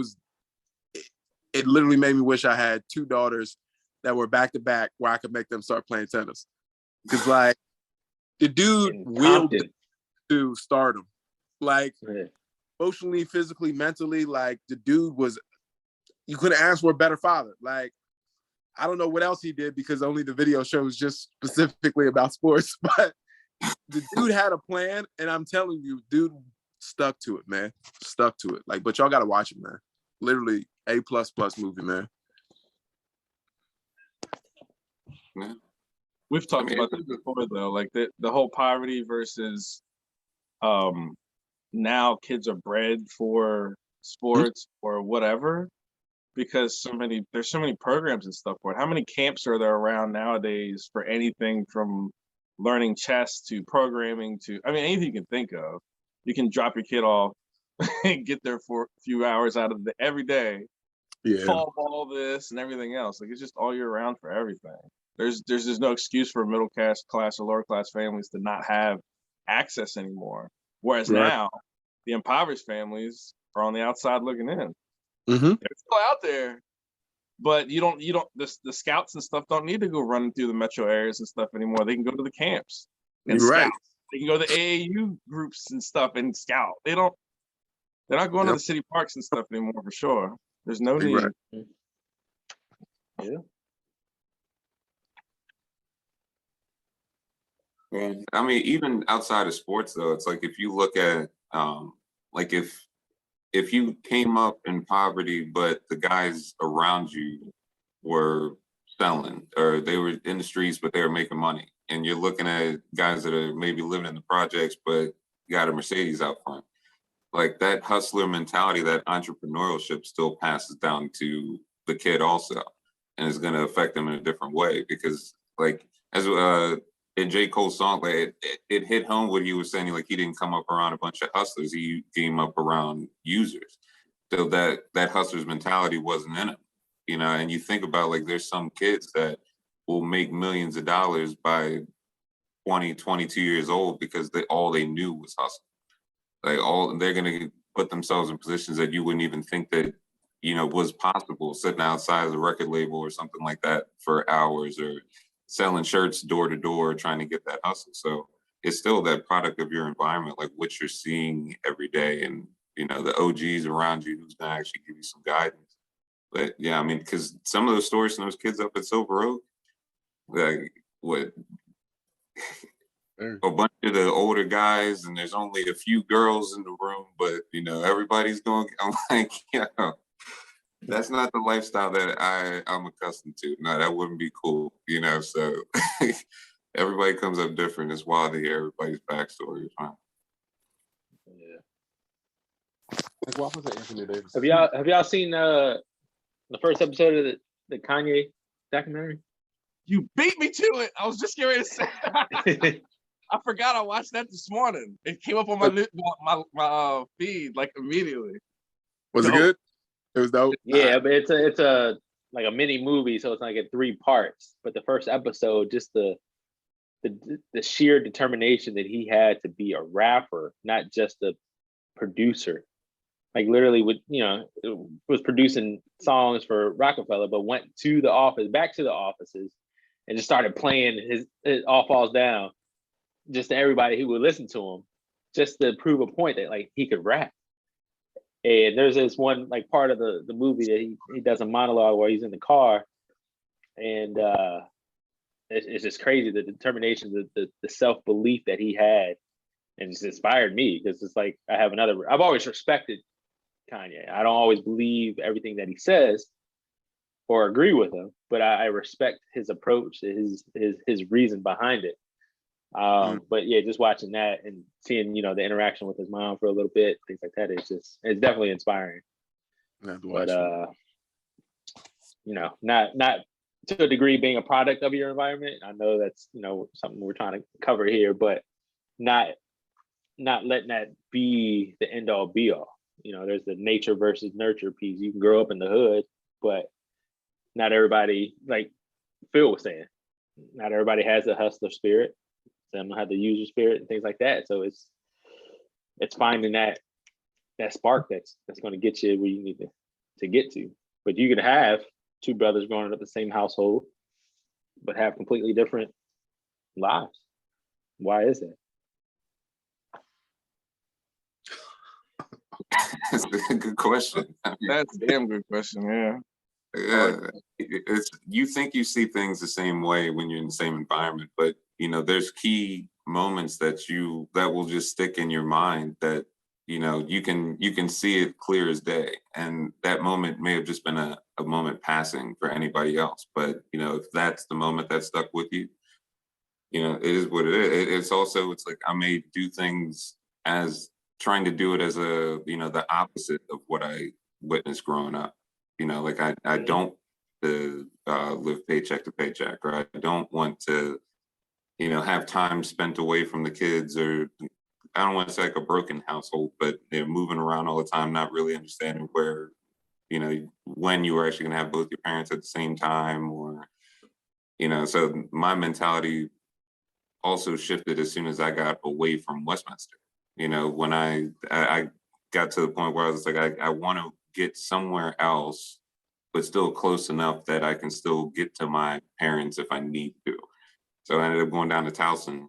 literally made me wish I had two daughters that were back to back where I could make them start playing tennis. Because like the dude willed to stardom, like emotionally, physically, mentally. Like the dude was, you couldn't ask for a better father. Like I don't know what else he did, because only the video shows just specifically about sports, but the dude had a plan, and I'm telling you, dude stuck to it, man. Stuck to it. Like, but y'all gotta watch it, man. Literally A++ movie, man. Yeah. We've talked about this before, though, like the whole poverty versus now kids are bred for sports or whatever, because there's so many programs and stuff for it. How many camps are there around nowadays for anything from learning chess to programming to, anything you can think of? You can drop your kid off and get there for a few hours out of every day. Fall ball this and everything else. Like it's just all year round for everything. There's just no excuse for middle class or lower class families to not have access anymore. Whereas now, the impoverished families are on the outside looking in. They're still out there, but the scouts and stuff don't need to go running through the metro areas and stuff anymore. They can go to the camps and scout. They can go to the AAU groups and stuff and scout. They're not going to the city parks and stuff anymore, for sure. There's no need. Yeah. Yeah. Even outside of sports, though, it's like if you look at, like if you came up in poverty, but the guys around you were selling, or they were in the streets, but they were making money, and you're looking at guys that are maybe living in the projects, but got a Mercedes out front, like that hustler mentality, that entrepreneurship still passes down to the kid also. and it's gonna affect them in a different way because like as in J. Cole's song, like it hit home what he was saying. Like he didn't come up around a bunch of hustlers; he came up around users. So that hustler's mentality wasn't in him, you know. And you think about like there's some kids that will make millions of dollars by 20, 22 years old because all they knew was hustle. Like they're gonna put themselves in positions that you wouldn't even think that, you know, was possible, sitting outside of the record label or something like that for hours, or selling shirts door to door trying to get that hustle. So it's still that product of your environment, like what you're seeing every day, and you know the OGs around you who's gonna actually give you some guidance. But yeah, I mean, because some of those stories from those kids up at Silver Oak, like what a bunch of the older guys, and there's only a few girls in the room, but you know everybody's going. I'm like, yeah, that's not the lifestyle that I'm accustomed to. No, that wouldn't be cool, you know. So everybody comes up different. It's wild to hear everybody's backstory. Yeah. Like, why was it Anthony Davis? Have y'all seen the first episode of the Kanye documentary? You beat me to it. I was just getting ready to say. I forgot I watched that this morning. It came up on my feed like immediately. Was it good? It was dope. Yeah, but it's a like a mini movie, so it's like in 3 parts. But the first episode, just the sheer determination that he had to be a rapper, not just a producer. Like literally, was producing songs for Rockefeller, but went back to the offices, and just started playing his All Falls Down, just to everybody who would listen to him, just to prove a point that like he could rap. And there's this one like part of the movie that he does a monologue where he's in the car, and it's just crazy, the determination, the self-belief that he had, and it's inspired me because it's like I've always respected Kanye. I don't always believe everything that he says or agree with him, but I respect his approach, his reason behind it. But yeah, just watching that and seeing, the interaction with his mom for a little bit, things like that, it's definitely inspiring. But not to a degree being a product of your environment. I know that's, something we're trying to cover here, but not letting that be the end all be all. There's the nature versus nurture piece. You can grow up in the hood, but not everybody, like Phil was saying, not everybody has a hustler spirit. Some have the user spirit and things like that. So it's finding that spark that's going to get you where you need to get to. But you could have 2 brothers growing up in the same household, but have completely different lives. Why is that? That's a good question. That's a damn good question. Yeah. Yeah, you think you see things the same way when you're in the same environment, but there's key moments that will just stick in your mind that you can see it clear as day, and that moment may have just been a moment passing for anybody else, but if that's the moment that stuck with you, it is what it is. It's like I may do things as trying to do it as the opposite of what I witnessed growing up. Like I don't live paycheck to paycheck, or I don't want to, have time spent away from the kids, or I don't want to say like a broken household, but they're moving around all the time, not really understanding where, when you were actually going to have both your parents at the same time, or, so my mentality also shifted as soon as I got away from Westminster. When I got to the point where I was like, I want to get somewhere else, but still close enough that I can still get to my parents if I need to. So I ended up going down to Towson,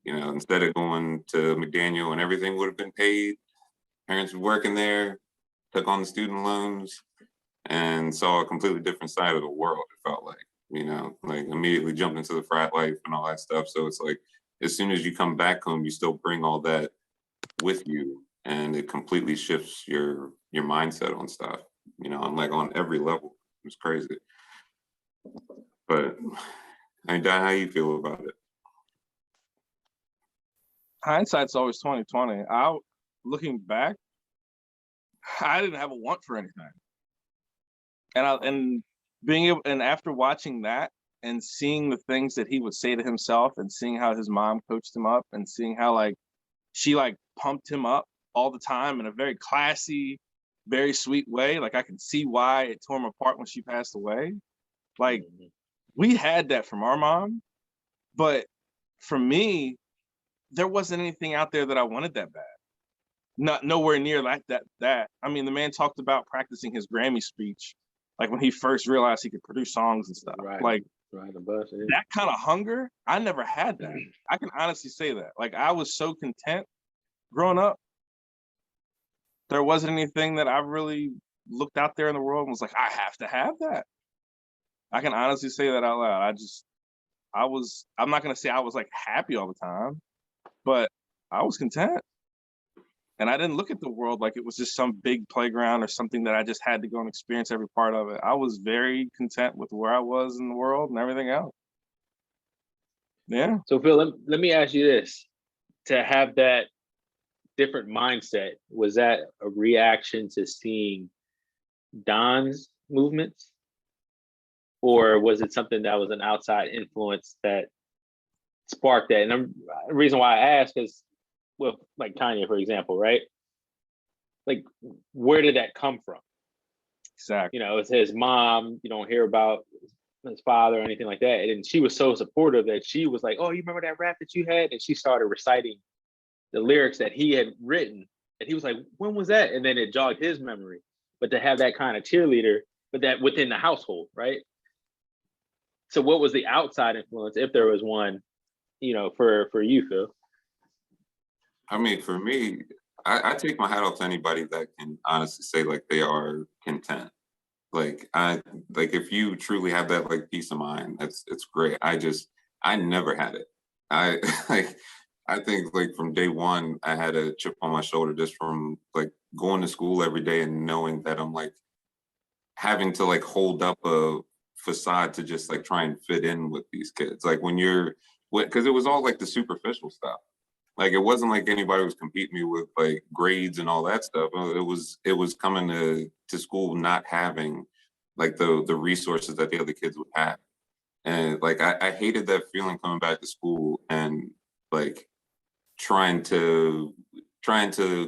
instead of going to McDaniel and everything would have been paid. Parents were working there, took on the student loans, and saw a completely different side of the world, it felt like, like immediately jumped into the frat life and all that stuff. So it's like, as soon as you come back home, you still bring all that with you, and it completely shifts your mindset on stuff, like on every level. It's crazy. But I mean, Don, how you feel about it? Hindsight's always 20/20. Looking back, I didn't have a want for anything, and being able, and after watching that and seeing the things that he would say to himself and seeing how his mom coached him up and seeing how like she like pumped him up all the time in a very classy, very sweet way. Like I can see why it tore him apart when she passed away. Like we had that from our mom, but for me, there wasn't anything out there that I wanted that bad. Not nowhere near like that. I mean, the man talked about practicing his Grammy speech, like when he first realized he could produce songs and stuff. Right. Like the bus. Yeah. that kind of hunger, I never had that. I can honestly say that. Like I was so content growing up. There wasn't anything that I really looked out there in the world and was like, I have to have that. I can honestly say that out loud. I'm not gonna say I was like happy all the time, but I was content. And I didn't look at the world like it was just some big playground or something that I just had to go and experience every part of it. I was very content with where I was in the world and everything else. Yeah. So Phil, let me ask you this. To have that different mindset, was that a reaction to seeing Don's movements? Or was it something that was an outside influence that sparked that? And the reason why I ask is, well, like Kanye, for example, right? Like, where did that come from? Exactly. You know, it's his mom. You don't hear about his father or anything like that. And she was so supportive that she was like, "Oh, you remember that rap that you had?" And she started reciting the lyrics that he had written. And he was like, "When was that?" And then it jogged his memory. But to have that kind of cheerleader, but that within the household, right? So what was the outside influence, if there was one, you know, for you, Phil? I mean, for me, I take my hat off to anybody that can honestly say like they are content. Like if you truly have that like peace of mind, it's great. I never had it. I like I think like from day one I had a chip on my shoulder just from like going to school every day and knowing that I'm like having to like hold up a facade to just like try and fit in with these kids. Like when you're because it was all like the superficial stuff. Like it wasn't like anybody was competing me with like grades and all that stuff. It was coming to school not having like the resources that the other kids would have. And like I hated that feeling coming back to school and like trying to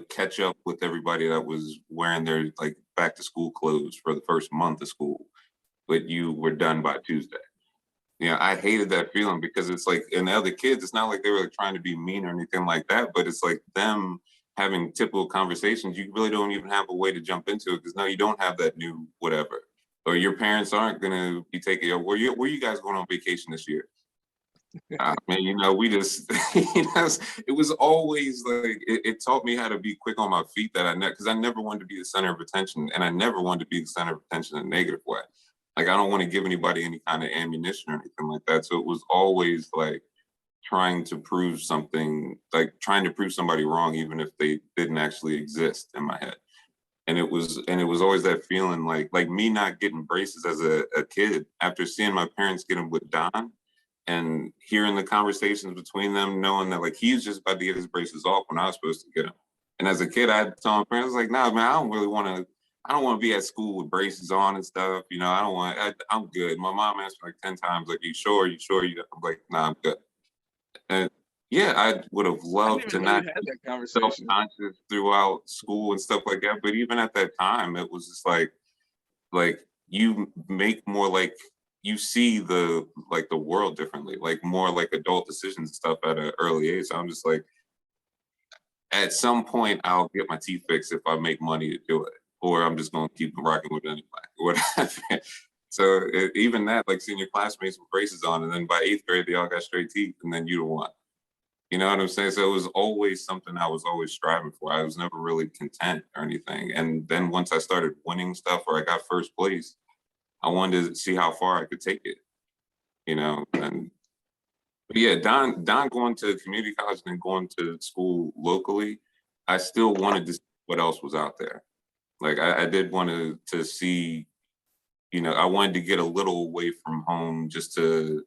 catch up with everybody that was wearing their like back to school clothes for the first month of school, but you were done by Tuesday. Yeah, I hated that feeling because it's like, and the other kids, it's not like they were like trying to be mean or anything like that, but it's like them having typical conversations. You really don't even have a way to jump into it because now you don't have that new whatever, or your parents aren't going to be taking, where you guys going on vacation this year? I mean, you know, we just, you know, it was always like, it taught me how to be quick on my feet because I never wanted to be the center of attention, and I never wanted to be the center of attention in a negative way. Like, I don't want to give anybody any kind of ammunition or anything like that. So it was always like trying to prove something, like trying to prove somebody wrong, even if they didn't actually exist in my head. And it was always that feeling like me not getting braces as a kid after seeing my parents get them with Don and hearing the conversations between them, knowing that like he's just about to get his braces off when I was supposed to get them. And as a kid, I told my parents, like, nah, man, I don't want to be at school with braces on and stuff. You know, I'm good. My mom asked me like 10 times, like, you sure? I'm like, nah, I'm good. And yeah, I would have loved to not had that conversation self-conscious throughout school and stuff like that. But even at that time, it was just like you make more like, you see the world differently, like more like adult decisions and stuff at an early age. So I'm just like, at some point, I'll get my teeth fixed if I make money to do it, or I'm just going to keep rocking with anyway, or whatever. So even that, like seeing your classmates with braces on, and then by 8th grade, they all got straight teeth, and then you the one. You know what I'm saying? So it was always something I was always striving for. I was never really content or anything. And then once I started winning stuff, or I got first place, I wanted to see how far I could take it, you know. And but yeah, Don going to community college and then going to school locally, I still wanted to see what else was out there. Like I did want to see, you know, I wanted to get a little away from home just to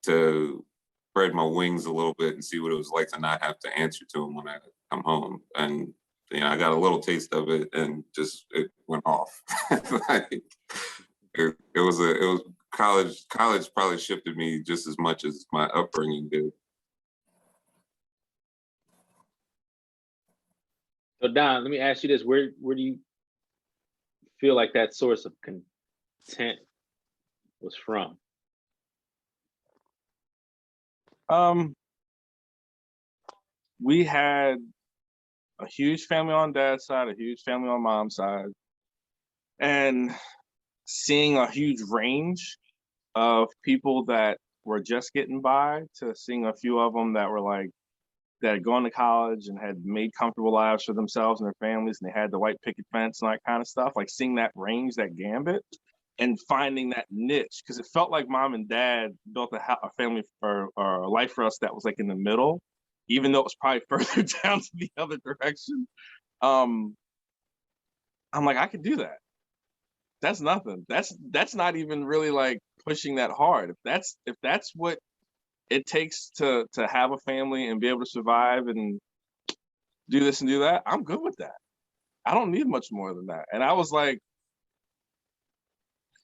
spread my wings a little bit and see what it was like to not have to answer to them when I come home. And you know, I got a little taste of it and just it went off. Like, It was college. College probably shifted me just as much as my upbringing did. So Don, let me ask you this: where do you feel like that source of content was from? We had a huge family on dad's side, a huge family on mom's side, and seeing a huge range of people that were just getting by to seeing a few of them that were like that had gone to college and had made comfortable lives for themselves and their families, and they had the white picket fence and that kind of stuff. Like seeing that range, that gambit, and finding that niche, because it felt like mom and dad built a family or a life for us that was like in the middle, even though it was probably further down to the other direction. I'm like, I could do that. That's nothing. That's not even really like pushing that hard. If that's what it takes to have a family and be able to survive and do this and do that, I'm good with that. I don't need much more than that. And I was like,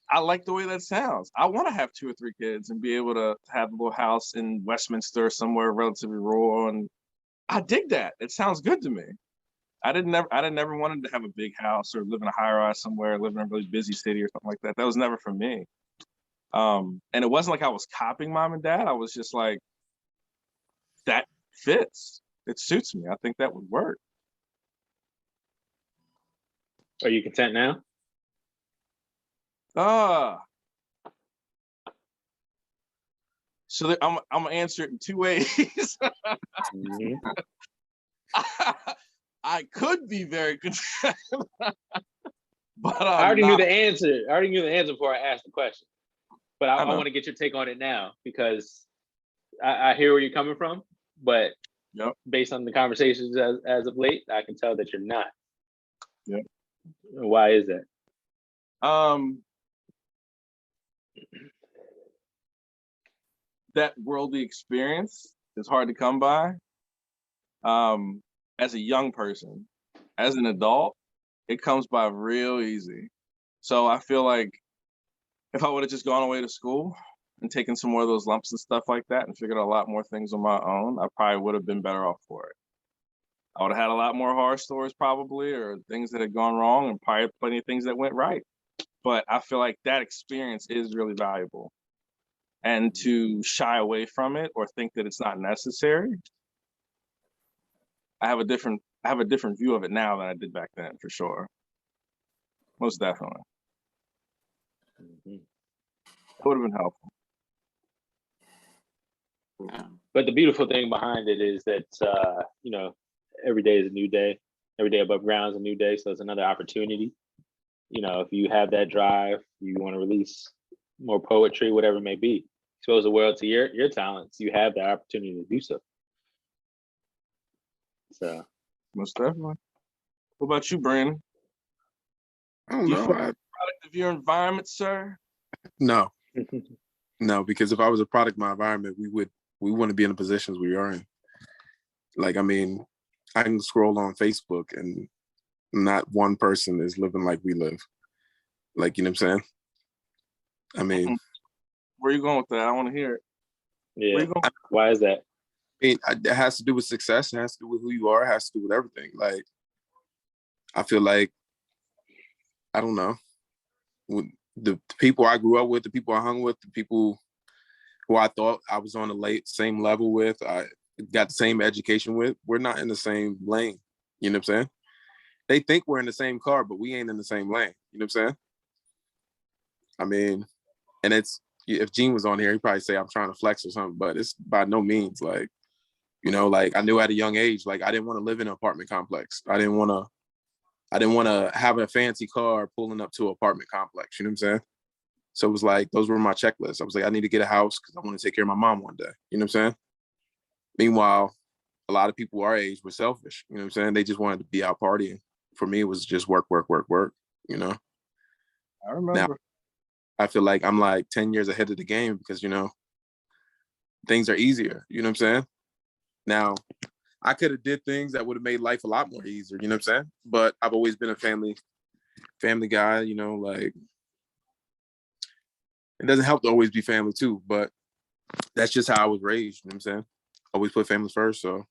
I like the way that sounds. I want to have 2 or 3 kids and be able to have a little house in Westminster, somewhere relatively rural, and I dig that. It sounds good to me. I didn't never wanted to have a big house or live in a high rise somewhere, live in a really busy city or something like that. That was never for me. And it wasn't like I was copying mom and dad. I was just like, that fits. It suits me. I think that would work. Are you content now? So I'm gonna answer it in 2 ways. Mm-hmm. I could be very content, but I already knew the answer. I already knew the answer before I asked the question. But I want to get your take on it now, because I hear where you're coming from, but based on the conversations as of late, I can tell that you're not. Yeah. Why is that? That worldly experience is hard to come by. As a young person, as an adult, it comes by real easy. So I feel like if I would have just gone away to school and taken some more of those lumps and stuff like that and figured out a lot more things on my own, I probably would have been better off for it. I would have had a lot more horror stories probably, or things that had gone wrong, and probably plenty of things that went right. But I feel like that experience is really valuable. And to shy away from it or think that it's not necessary, I have a different view of it now than I did back then, for sure. Most definitely. Mm-hmm. That would have been helpful. Yeah. But the beautiful thing behind it is that every day is a new day. Every day above ground is a new day, so it's another opportunity. If you have that drive, you want to release more poetry, whatever it may be, expose the world to your talents, you have the opportunity to do so. So, most definitely. What about you, Brandon? I don't Do you know. feel like a product of your environment, sir? No, because if I was a product of my environment, we wouldn't be in the positions we are in. Like, I mean, I can scroll on Facebook and not one person is living like we live. Like, you know what I'm saying? I mean, where are you going with that? I want to hear it. Yeah. Why is that? I mean, it has to do with success. It has to do with who you are. It has to do with everything. Like, I feel like, I don't know, with the people I grew up with, the people I hung with, the people who I thought I was on the same level with, I got the same education with, we're not in the same lane. You know what I'm saying? They think we're in the same car, but we ain't in the same lane. You know what I'm saying? I mean, and if Gene was on here, he'd probably say I'm trying to flex or something, but it's by no means like, like I knew at a young age, like I didn't want to live in an apartment complex. I didn't want to have a fancy car pulling up to an apartment complex. You know what I'm saying? So it was like, those were my checklists. I was like, I need to get a house because I want to take care of my mom one day. You know what I'm saying? Meanwhile, a lot of people our age were selfish. You know what I'm saying? They just wanted to be out partying. For me, it was just work, I remember. Now, I feel like I'm like 10 years ahead of the game because, things are easier. You know what I'm saying? Now, I could have did things that would have made life a lot more easier. You know what I'm saying? But I've always been a family guy, like It doesn't help to always be family too, but that's just how I was raised. You know what I'm saying? Always put family first. So,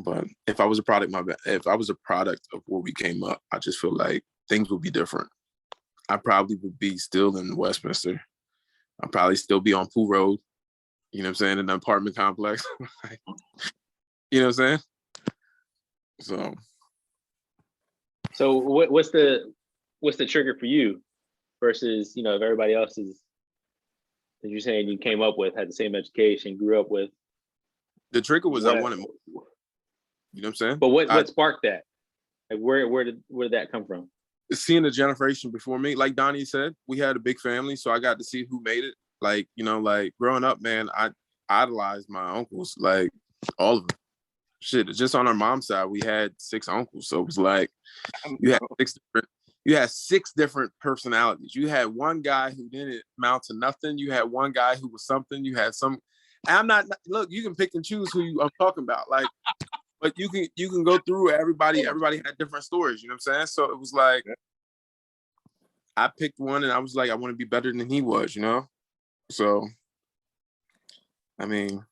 but if I was a product, if I was a product of where we came up, I just feel like things would be different. I probably would be still in Westminster. I'd probably still be on Pool Road. You know what I'm saying? In an apartment complex. You know what I'm saying? So what's the trigger for you versus, if everybody else is, as you're saying, you came up with, had the same education, grew up with? The trigger was I wanted more. You know what I'm saying? But what sparked that? Like where did that come from? Seeing the generation before me, like Donnie said, we had a big family, so I got to see who made it. Like, like growing up, man, I idolized my uncles, like all of them. Shit, just on our mom's side, we had 6 uncles, so it was like you had 6 different personalities. You had one guy who didn't amount to nothing. You had one guy who was something. You had some. And look, you can pick and choose who I'm talking about, like. But you can go through everybody. Everybody had different stories. You know what I'm saying? So it was like I picked one, and I was like, I want to be better than he was. So I mean,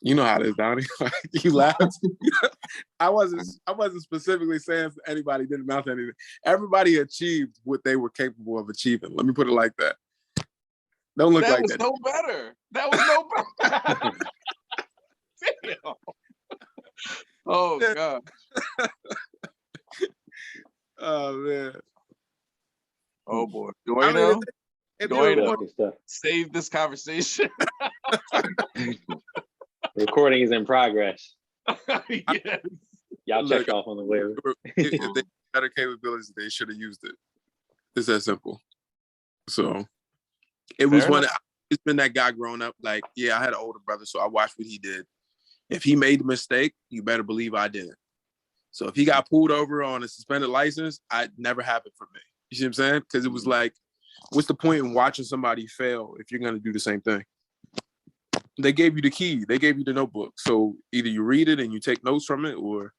you know how it is, Donnie. You laugh. I wasn't specifically saying anybody didn't amount to anything. Everybody achieved what they were capable of achieving. Let me put it like that. Don't look like that. That was no better. That was no better. Damn. Oh God. Oh man. Oh boy. Dueno, save this conversation. Recording is in progress. Yes. Y'all check off on the way. If they had better capabilities, they should have used it. It's that simple. So it was one. It's been that guy growing up. Like, yeah, I had an older brother, so I watched what he did. If he made a mistake, you better believe I didn't. So if he got pulled over on a suspended license, it never happened for me. You see what I'm saying? Because it was like, what's the point in watching somebody fail if you're going to do the same thing? They gave you the key. They gave you the notebook. So either you read it and you take notes from it, or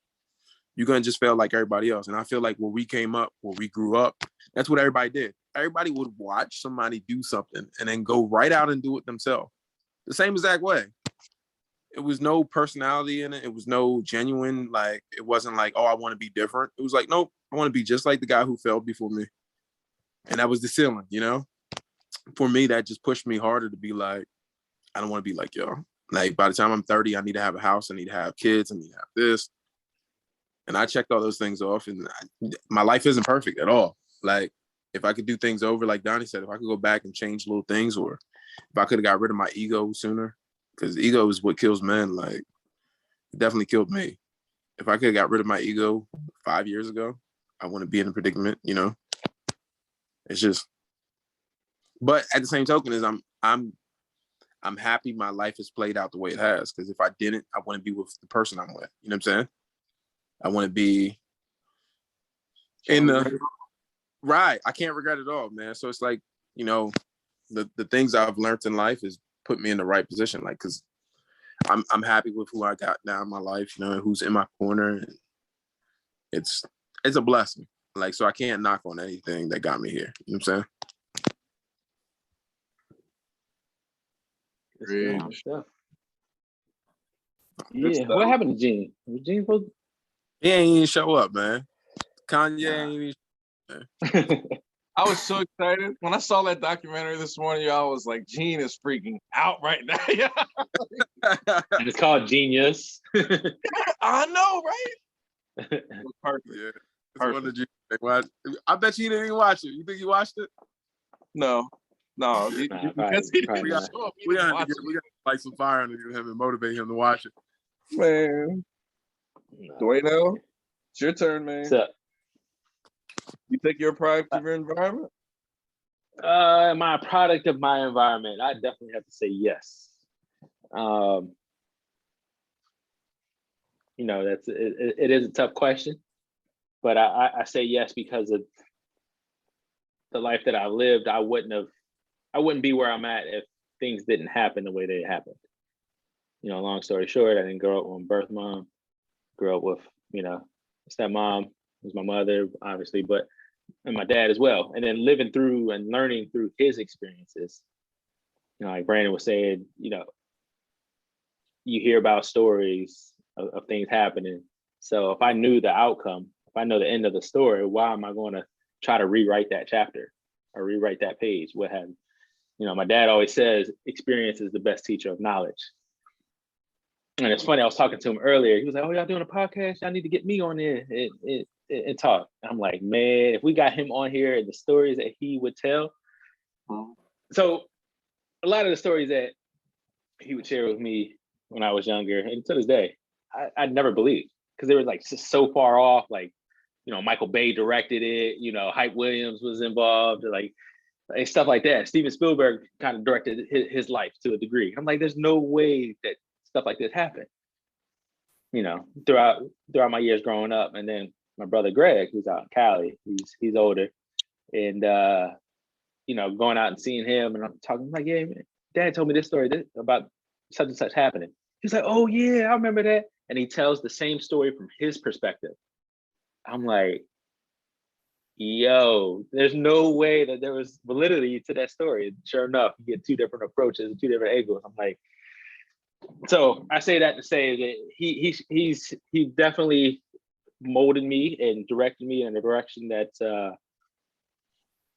you're going to just fail like everybody else. And I feel like where we came up, where we grew up, that's what everybody did. Everybody would watch somebody do something and then go right out and do it themselves. The same exact way. It was no personality in it. It was no genuine, like, it wasn't like, oh, I want to be different. It was like, nope, I want to be just like the guy who failed before me. And that was the ceiling, For me, that just pushed me harder to be like, I don't want to be like y'all. Like, by the time I'm 30, I need to have a house. I need to have kids. I need to have this. And I checked all those things off. And my life isn't perfect at all. Like, if I could do things over, like Donnie said, if I could go back and change little things, or if I could have got rid of my ego sooner, because ego is what kills men. Like, it definitely killed me. If I could have got rid of my ego 5 years ago, I wouldn't be in a predicament, It's just, but at the same token is I'm happy my life has played out the way it has. Because if I didn't, I wouldn't be with the person I'm with. You know what I'm saying? I want to be in the right. I can't regret it all, man. So it's like, the things I've learned in life is put me in the right position. Like, cause I'm happy with who I got now in my life, who's in my corner. And it's a blessing. Like, so I can't knock on anything that got me here. You know what I'm saying? Great stuff. Yeah. What happened to Gene? Was Gene supposed He ain't even show up, man. Kanye ain't even. I was so excited when I saw that documentary this morning. Y'all was like, Gene is freaking out right now. It's called Genius. I know, right? It was perfect. Yeah. Perfect. I bet you didn't even watch it. You think you watched it? No. Because he didn't show up. We gotta light some fire under him and motivate him to watch it. Man. Dueno, it's your turn, man. What's up? You think you're a product of your environment? Am I a product of my environment? I definitely have to say yes. It is a tough question, but I say yes because of the life that I lived. I wouldn't be where I'm at if things didn't happen the way they happened. Long story short, I didn't grow up with a birth mom. Grew up with, stepmom was my mother, obviously, but and my dad as well. And then living through and learning through his experiences. You know, like Brandon was saying, you know, you hear about stories of things happening. So if I knew the outcome, if I know the end of the story, why am I going to try to rewrite that chapter or rewrite that page? What have you? You know, my dad always says experience is the best teacher of knowledge. And it's funny, I was talking to him earlier. He was like, "Oh, y'all doing a podcast? Y'all need to get me on there and talk." And I'm like, man, if we got him on here and the stories that he would tell. So a lot of the stories that he would share with me when I was younger, and to this day, I'd never believed, because they were like so far off. Like, you know, Michael Bay directed it, you know, Hype Williams was involved, like stuff like that. Steven Spielberg kind of directed his life to a degree. I'm like, there's no way that stuff like this happened, you know, throughout my years growing up. And then my brother Greg, who's out in Cali, he's older, and you know, going out and seeing him, and I'm talking, I'm like, yeah, man, Dad told me this story about such and such happening. He's like, oh yeah, I remember that. And he tells the same story from his perspective. I'm like, yo, there's no way that there was validity to that story. Sure enough, you get two different approaches, two different angles. I'm like, so I say that to say that he definitely molded me and directed me in a direction that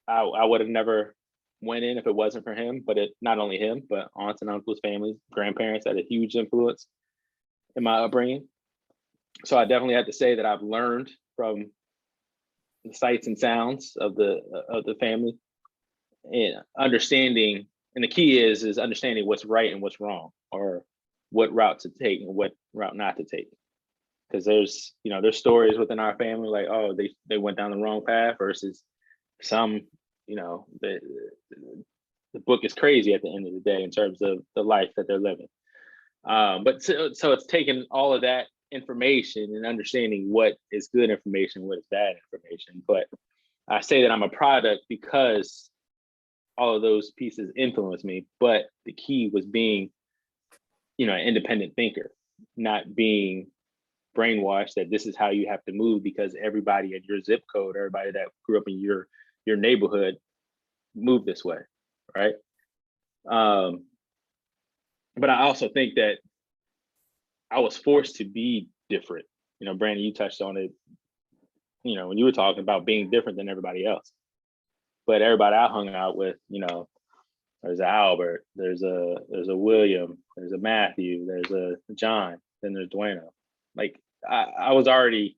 I would have never went in if it wasn't for him. But it, not only him, but aunts and uncles, families, grandparents had a huge influence in my upbringing. So I definitely have to say that I've learned from the sights and sounds of the family, and understanding. And the key is understanding what's right and what's wrong, or what route to take and what route not to take. Because there's stories within our family like, oh, they went down the wrong path, versus some, you know, the book is crazy at the end of the day in terms of the life that they're living. But so it's taking all of that information and understanding what is good information, what is bad information. But I say that I'm a product because all of those pieces influence me. But the key was being, you know, an independent thinker, not being brainwashed that this is how you have to move because everybody in your zip code, everybody that grew up in your neighborhood move this way, right? But I also think that I was forced to be different. You know, Brandon, you touched on it, you know, when you were talking about being different than everybody else. But everybody I hung out with, you know, there's a Albert, there's a William, there's a Matthew, there's a John, then there's Duano. Like I already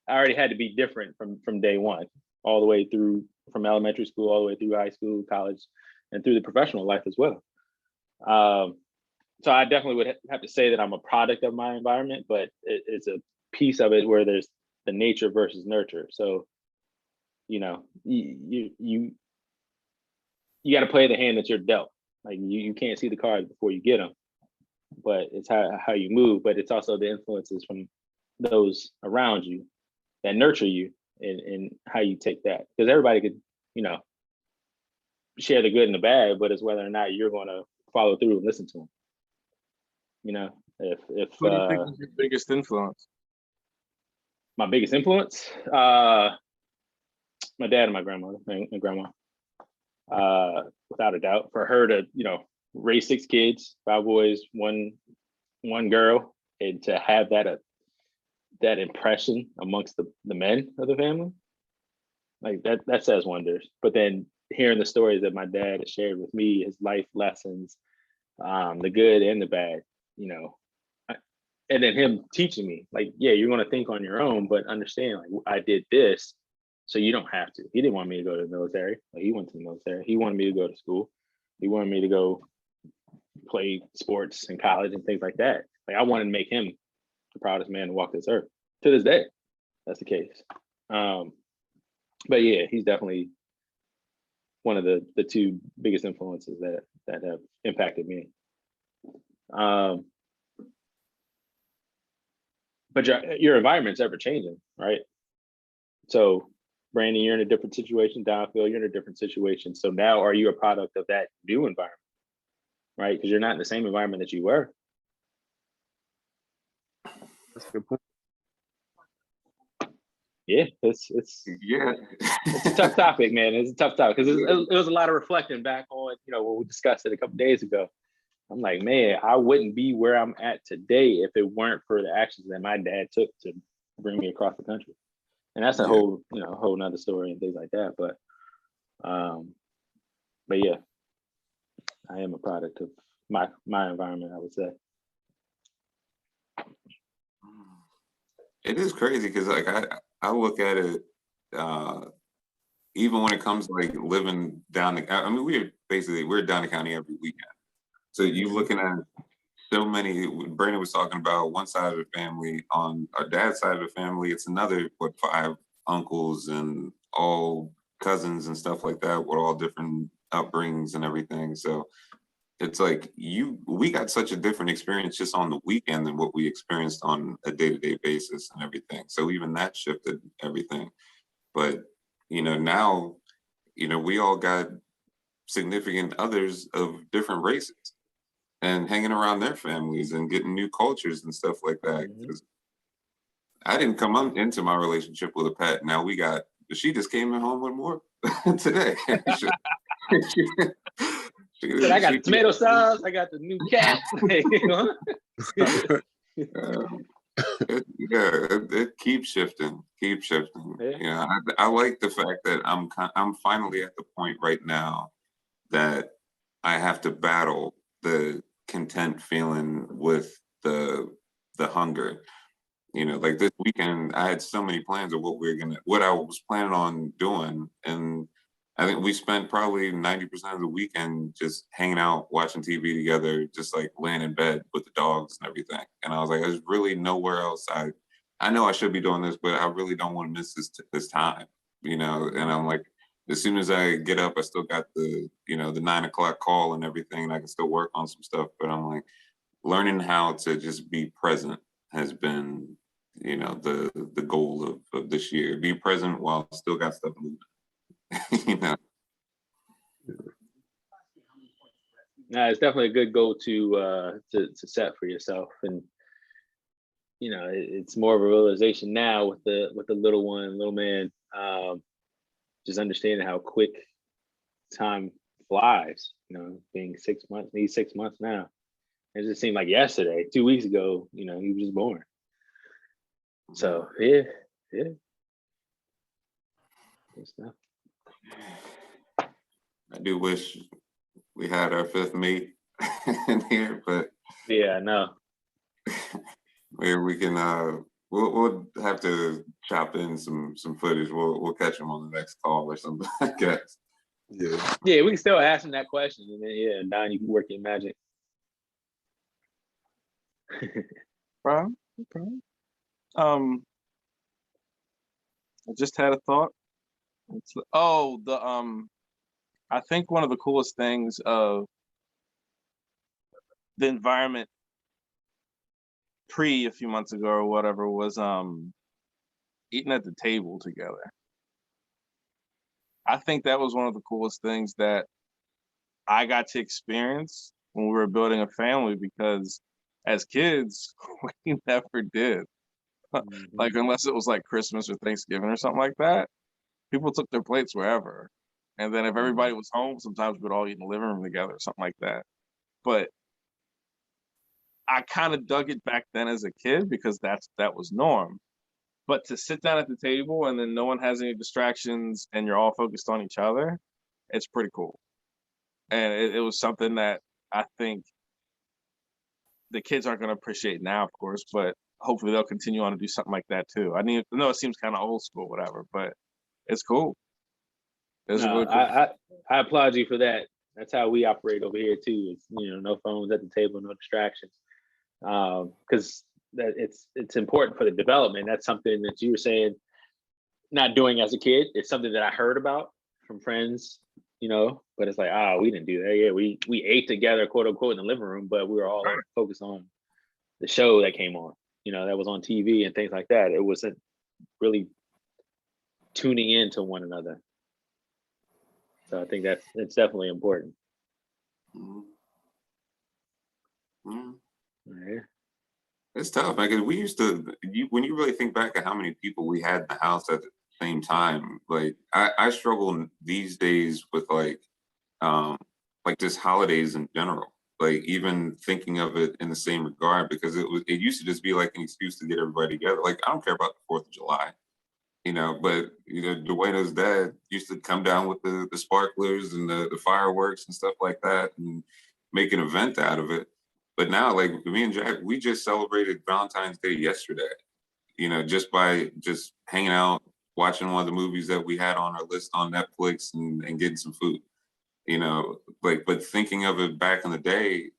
had to be different from day one, all the way through, from elementary school all the way through high school, college, and through the professional life as well. So I definitely would have to say that I'm a product of my environment, but it's a piece of it where there's the nature versus nurture. So, you know, you got to play the hand that you're dealt. Like you can't see the cards before you get them, but it's how you move. But it's also the influences from those around you that nurture you, and how you take that. Because everybody could, you know, share the good and the bad, but it's whether or not you're going to follow through and listen to them. You know, if Who do you think is your biggest influence? My biggest influence, my dad and my grandmother and grandma, without a doubt. For her to, you know, raise 6 kids, 5 boys, one girl, and to have that impression amongst the men of the family, like that says wonders. But then hearing the stories that my dad has shared with me, his life lessons, the good and the bad, you know, and then him teaching me, like, yeah, you're going to think on your own, but understand, like, I did this, so you don't have to. He didn't want me to go to the military. Like, he went to the military. He wanted me to go to school. He wanted me to go play sports in college and things like that. Like, I wanted to make him the proudest man to walk this earth. To this day, that's the case. But yeah, he's definitely one of the 2 biggest influences that have impacted me. But your environment's ever changing, right? So Brandon, you're in a different situation. Downfield, you're in a different situation. So now, are you a product of that new environment, right? Because you're not in the same environment that you were. That's a good point. Yeah, Yeah. it's a tough topic, man. It's a tough topic because it was a lot of reflecting back on, when we discussed it a couple days ago. I'm like, man, I wouldn't be where I'm at today if it weren't for the actions that my dad took to bring me across the country. And that's a whole nother story and things like that. But yeah, I am a product of my environment, I would say. It is crazy because like I look at it, even when it comes to like living down the, I mean, we're down the county every weekend. So you looking at so many, Brandon was talking about one side of the family, on our dad's side of the family, it's another, 5 uncles and all cousins and stuff like that with all different upbringings and everything. So it's like we got such a different experience just on the weekend than what we experienced on a day-to-day basis and everything. So even that shifted everything. But, now, we all got significant others of different races and hanging around their families and getting new cultures and stuff like that. Because I didn't come into my relationship with a pet. Now she just came in home with more today. I got the tomato sauce. I got the new cat. It keeps shifting. Yeah. I like the fact that I'm finally at the point right now that I have to battle the content feeling with the hunger. Like this weekend, I had so many plans of what I was planning on doing, and I think we spent probably 90% of the weekend just hanging out, watching TV together, just like laying in bed with the dogs and everything. And I was like, there's really nowhere else. I know I should be doing this, but I really don't want to miss this time, And I'm like, as soon as I get up, I still got the 9 o'clock call and everything, and I can still work on some stuff. But I'm like, learning how to just be present has been, the goal of this year. Be present while still got stuff moving. No, it's definitely a good goal to set for yourself, and it's more of a realization now with the little man, just understanding how quick time flies. Being 6 months, he's 6 months now. It just seemed like yesterday, 2 weeks ago. He was just born. So yeah. Good stuff. I do wish we had our 5th mate in here, but yeah, I know. We can we'll have to chop in some footage. We'll catch him on the next call or something, I guess. Yeah, we can still ask him that question, and then Don, you can work your magic. Bro. I just had a thought. I think one of the coolest things of the environment a few months ago or whatever was eating at the table together. I think that was one of the coolest things that I got to experience when we were building a family, because as kids, we never did. Like, unless it was like Christmas or Thanksgiving or something like that, people took their plates wherever. And then if everybody was home, sometimes we'd all eat in the living room together or something like that. But I kind of dug it back then as a kid because that was norm. But to sit down at the table and then no one has any distractions and you're all focused on each other, it's pretty cool. And it was something that I think the kids aren't going to appreciate now, of course, but hopefully they'll continue on to do something like that too. I know it seems kind of old school, whatever, but it's cool. It's really cool. I applaud you for that. That's how we operate over here too. It's no phones at the table, no distractions, because that it's important for the development. That's something that you were saying not doing as a kid. It's something that I heard about from friends, but it's like, we didn't do that. Yeah, we ate together, quote unquote, in the living room, but we were all focused on the show that came on, that was on TV and things like that. It wasn't really tuning into one another. So I think it's definitely important. Mm-hmm. Yeah. It's tough, man, because we used to, when you really think back at how many people we had in the house at the same time, like I struggle these days with like just holidays in general. Like even thinking of it in the same regard, because it used to just be like an excuse to get everybody together. Like I don't care about the 4th of July, but Dwayne's dad used to come down with the sparklers and the fireworks and stuff like that and make an event out of it. But now, like me and Jack, we just celebrated Valentine's Day yesterday, just by just hanging out, watching one of the movies that we had on our list on Netflix and getting some food, but thinking of it back in the day,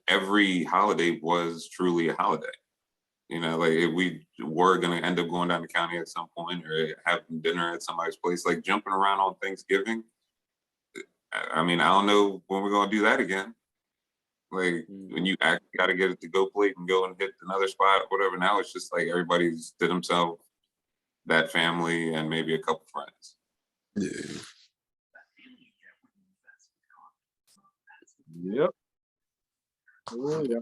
every holiday was truly a holiday. Like if we were going to end up going down the county at some point or having dinner at somebody's place, like jumping around on Thanksgiving. I mean, I don't know when we're going to do that again. Like when you actually got to get it to go plate and go and hit another spot, whatever. Now it's just like everybody's to themselves, that family, and maybe a couple friends. Yeah. Yep. Oh, yeah.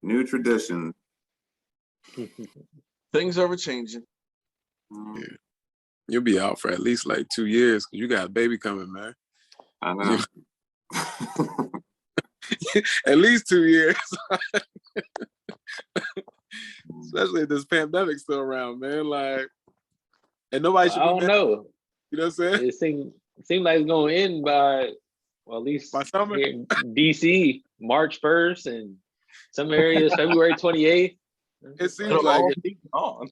New tradition. Things are changing. Yeah. You'll be out for at least like 2 years because you got a baby coming, man. I know. At least 2 years. Especially if this pandemic's still around, man. Like, and nobody should. I don't know. You know what I'm saying? It seems like it's going to end by, well, at least By summer. here in DC, March 1st, and some areas February 28th. It seems It'll like all it. be gone.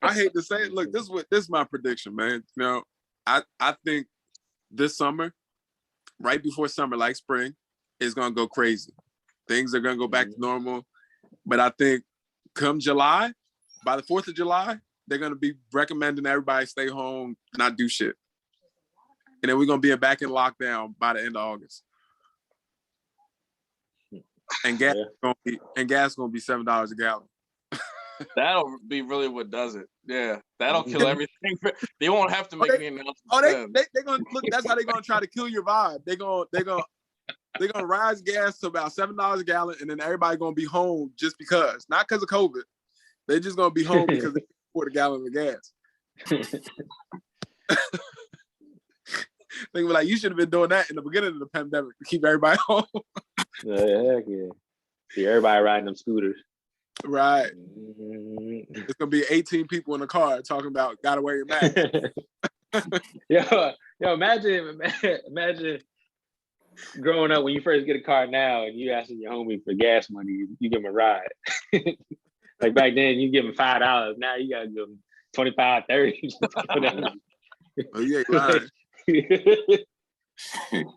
I hate to say it. Look, this is my prediction, man. I think this summer, right before summer, like spring, is gonna go crazy. Things are gonna go back to normal. But I think come July, by the 4th of July, they're gonna be recommending everybody stay home, not do shit. And then we're gonna be back in lockdown by the end of August. And gas gonna be $7 a gallon. That'll be really what does it. Yeah, that'll kill everything. They won't have to make any announcements. Oh, they gonna look. That's how they're gonna try to kill your vibe. They're gonna rise gas to about $7 a gallon, and then everybody gonna be home just because, not because of COVID. They're just gonna be home because they can't afford a gallon of gas. They were like, you should have been doing that in the beginning of the pandemic to keep everybody home. Heck yeah. See everybody riding them scooters. Right. It's gonna be 18 people in the car talking about gotta wear your mask. yo, imagine growing up when you first get a car now and you asking your homie for gas money, you give him a ride. Like back then, you give him $5. Now you gotta give him 25, 30. Oh, you ain't lying.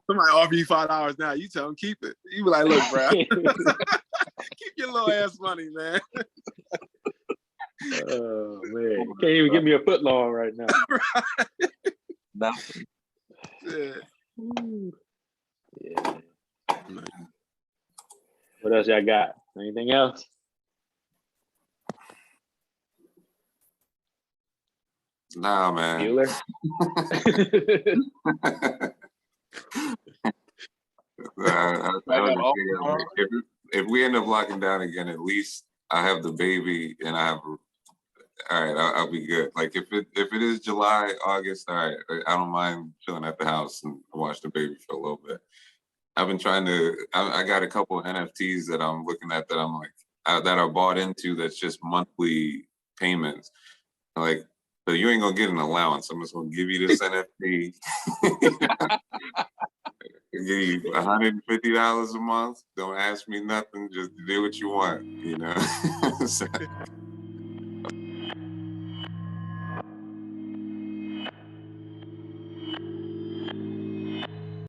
Somebody offer you $5 now, you tell them keep it. You be like, look, bro, keep your little ass money, man. Oh man, you can't even give me a foot long right now. Right. Nothing. Yeah. What else y'all got? Anything else? Nah, man. Bueller? If we end up locking down again, at least I have the baby and I have. All right, I'll be good. Like if it is July, August, all right, I don't mind chilling at the house and watch the baby for a little bit. I've been trying to. I got a couple of NFTs that I'm looking at that I'm like that I bought into. That's just monthly payments. Like, so you ain't gonna get an allowance. I'm just gonna give you this NFT. Give you $150 a month. Don't ask me nothing. Just do what you want. So,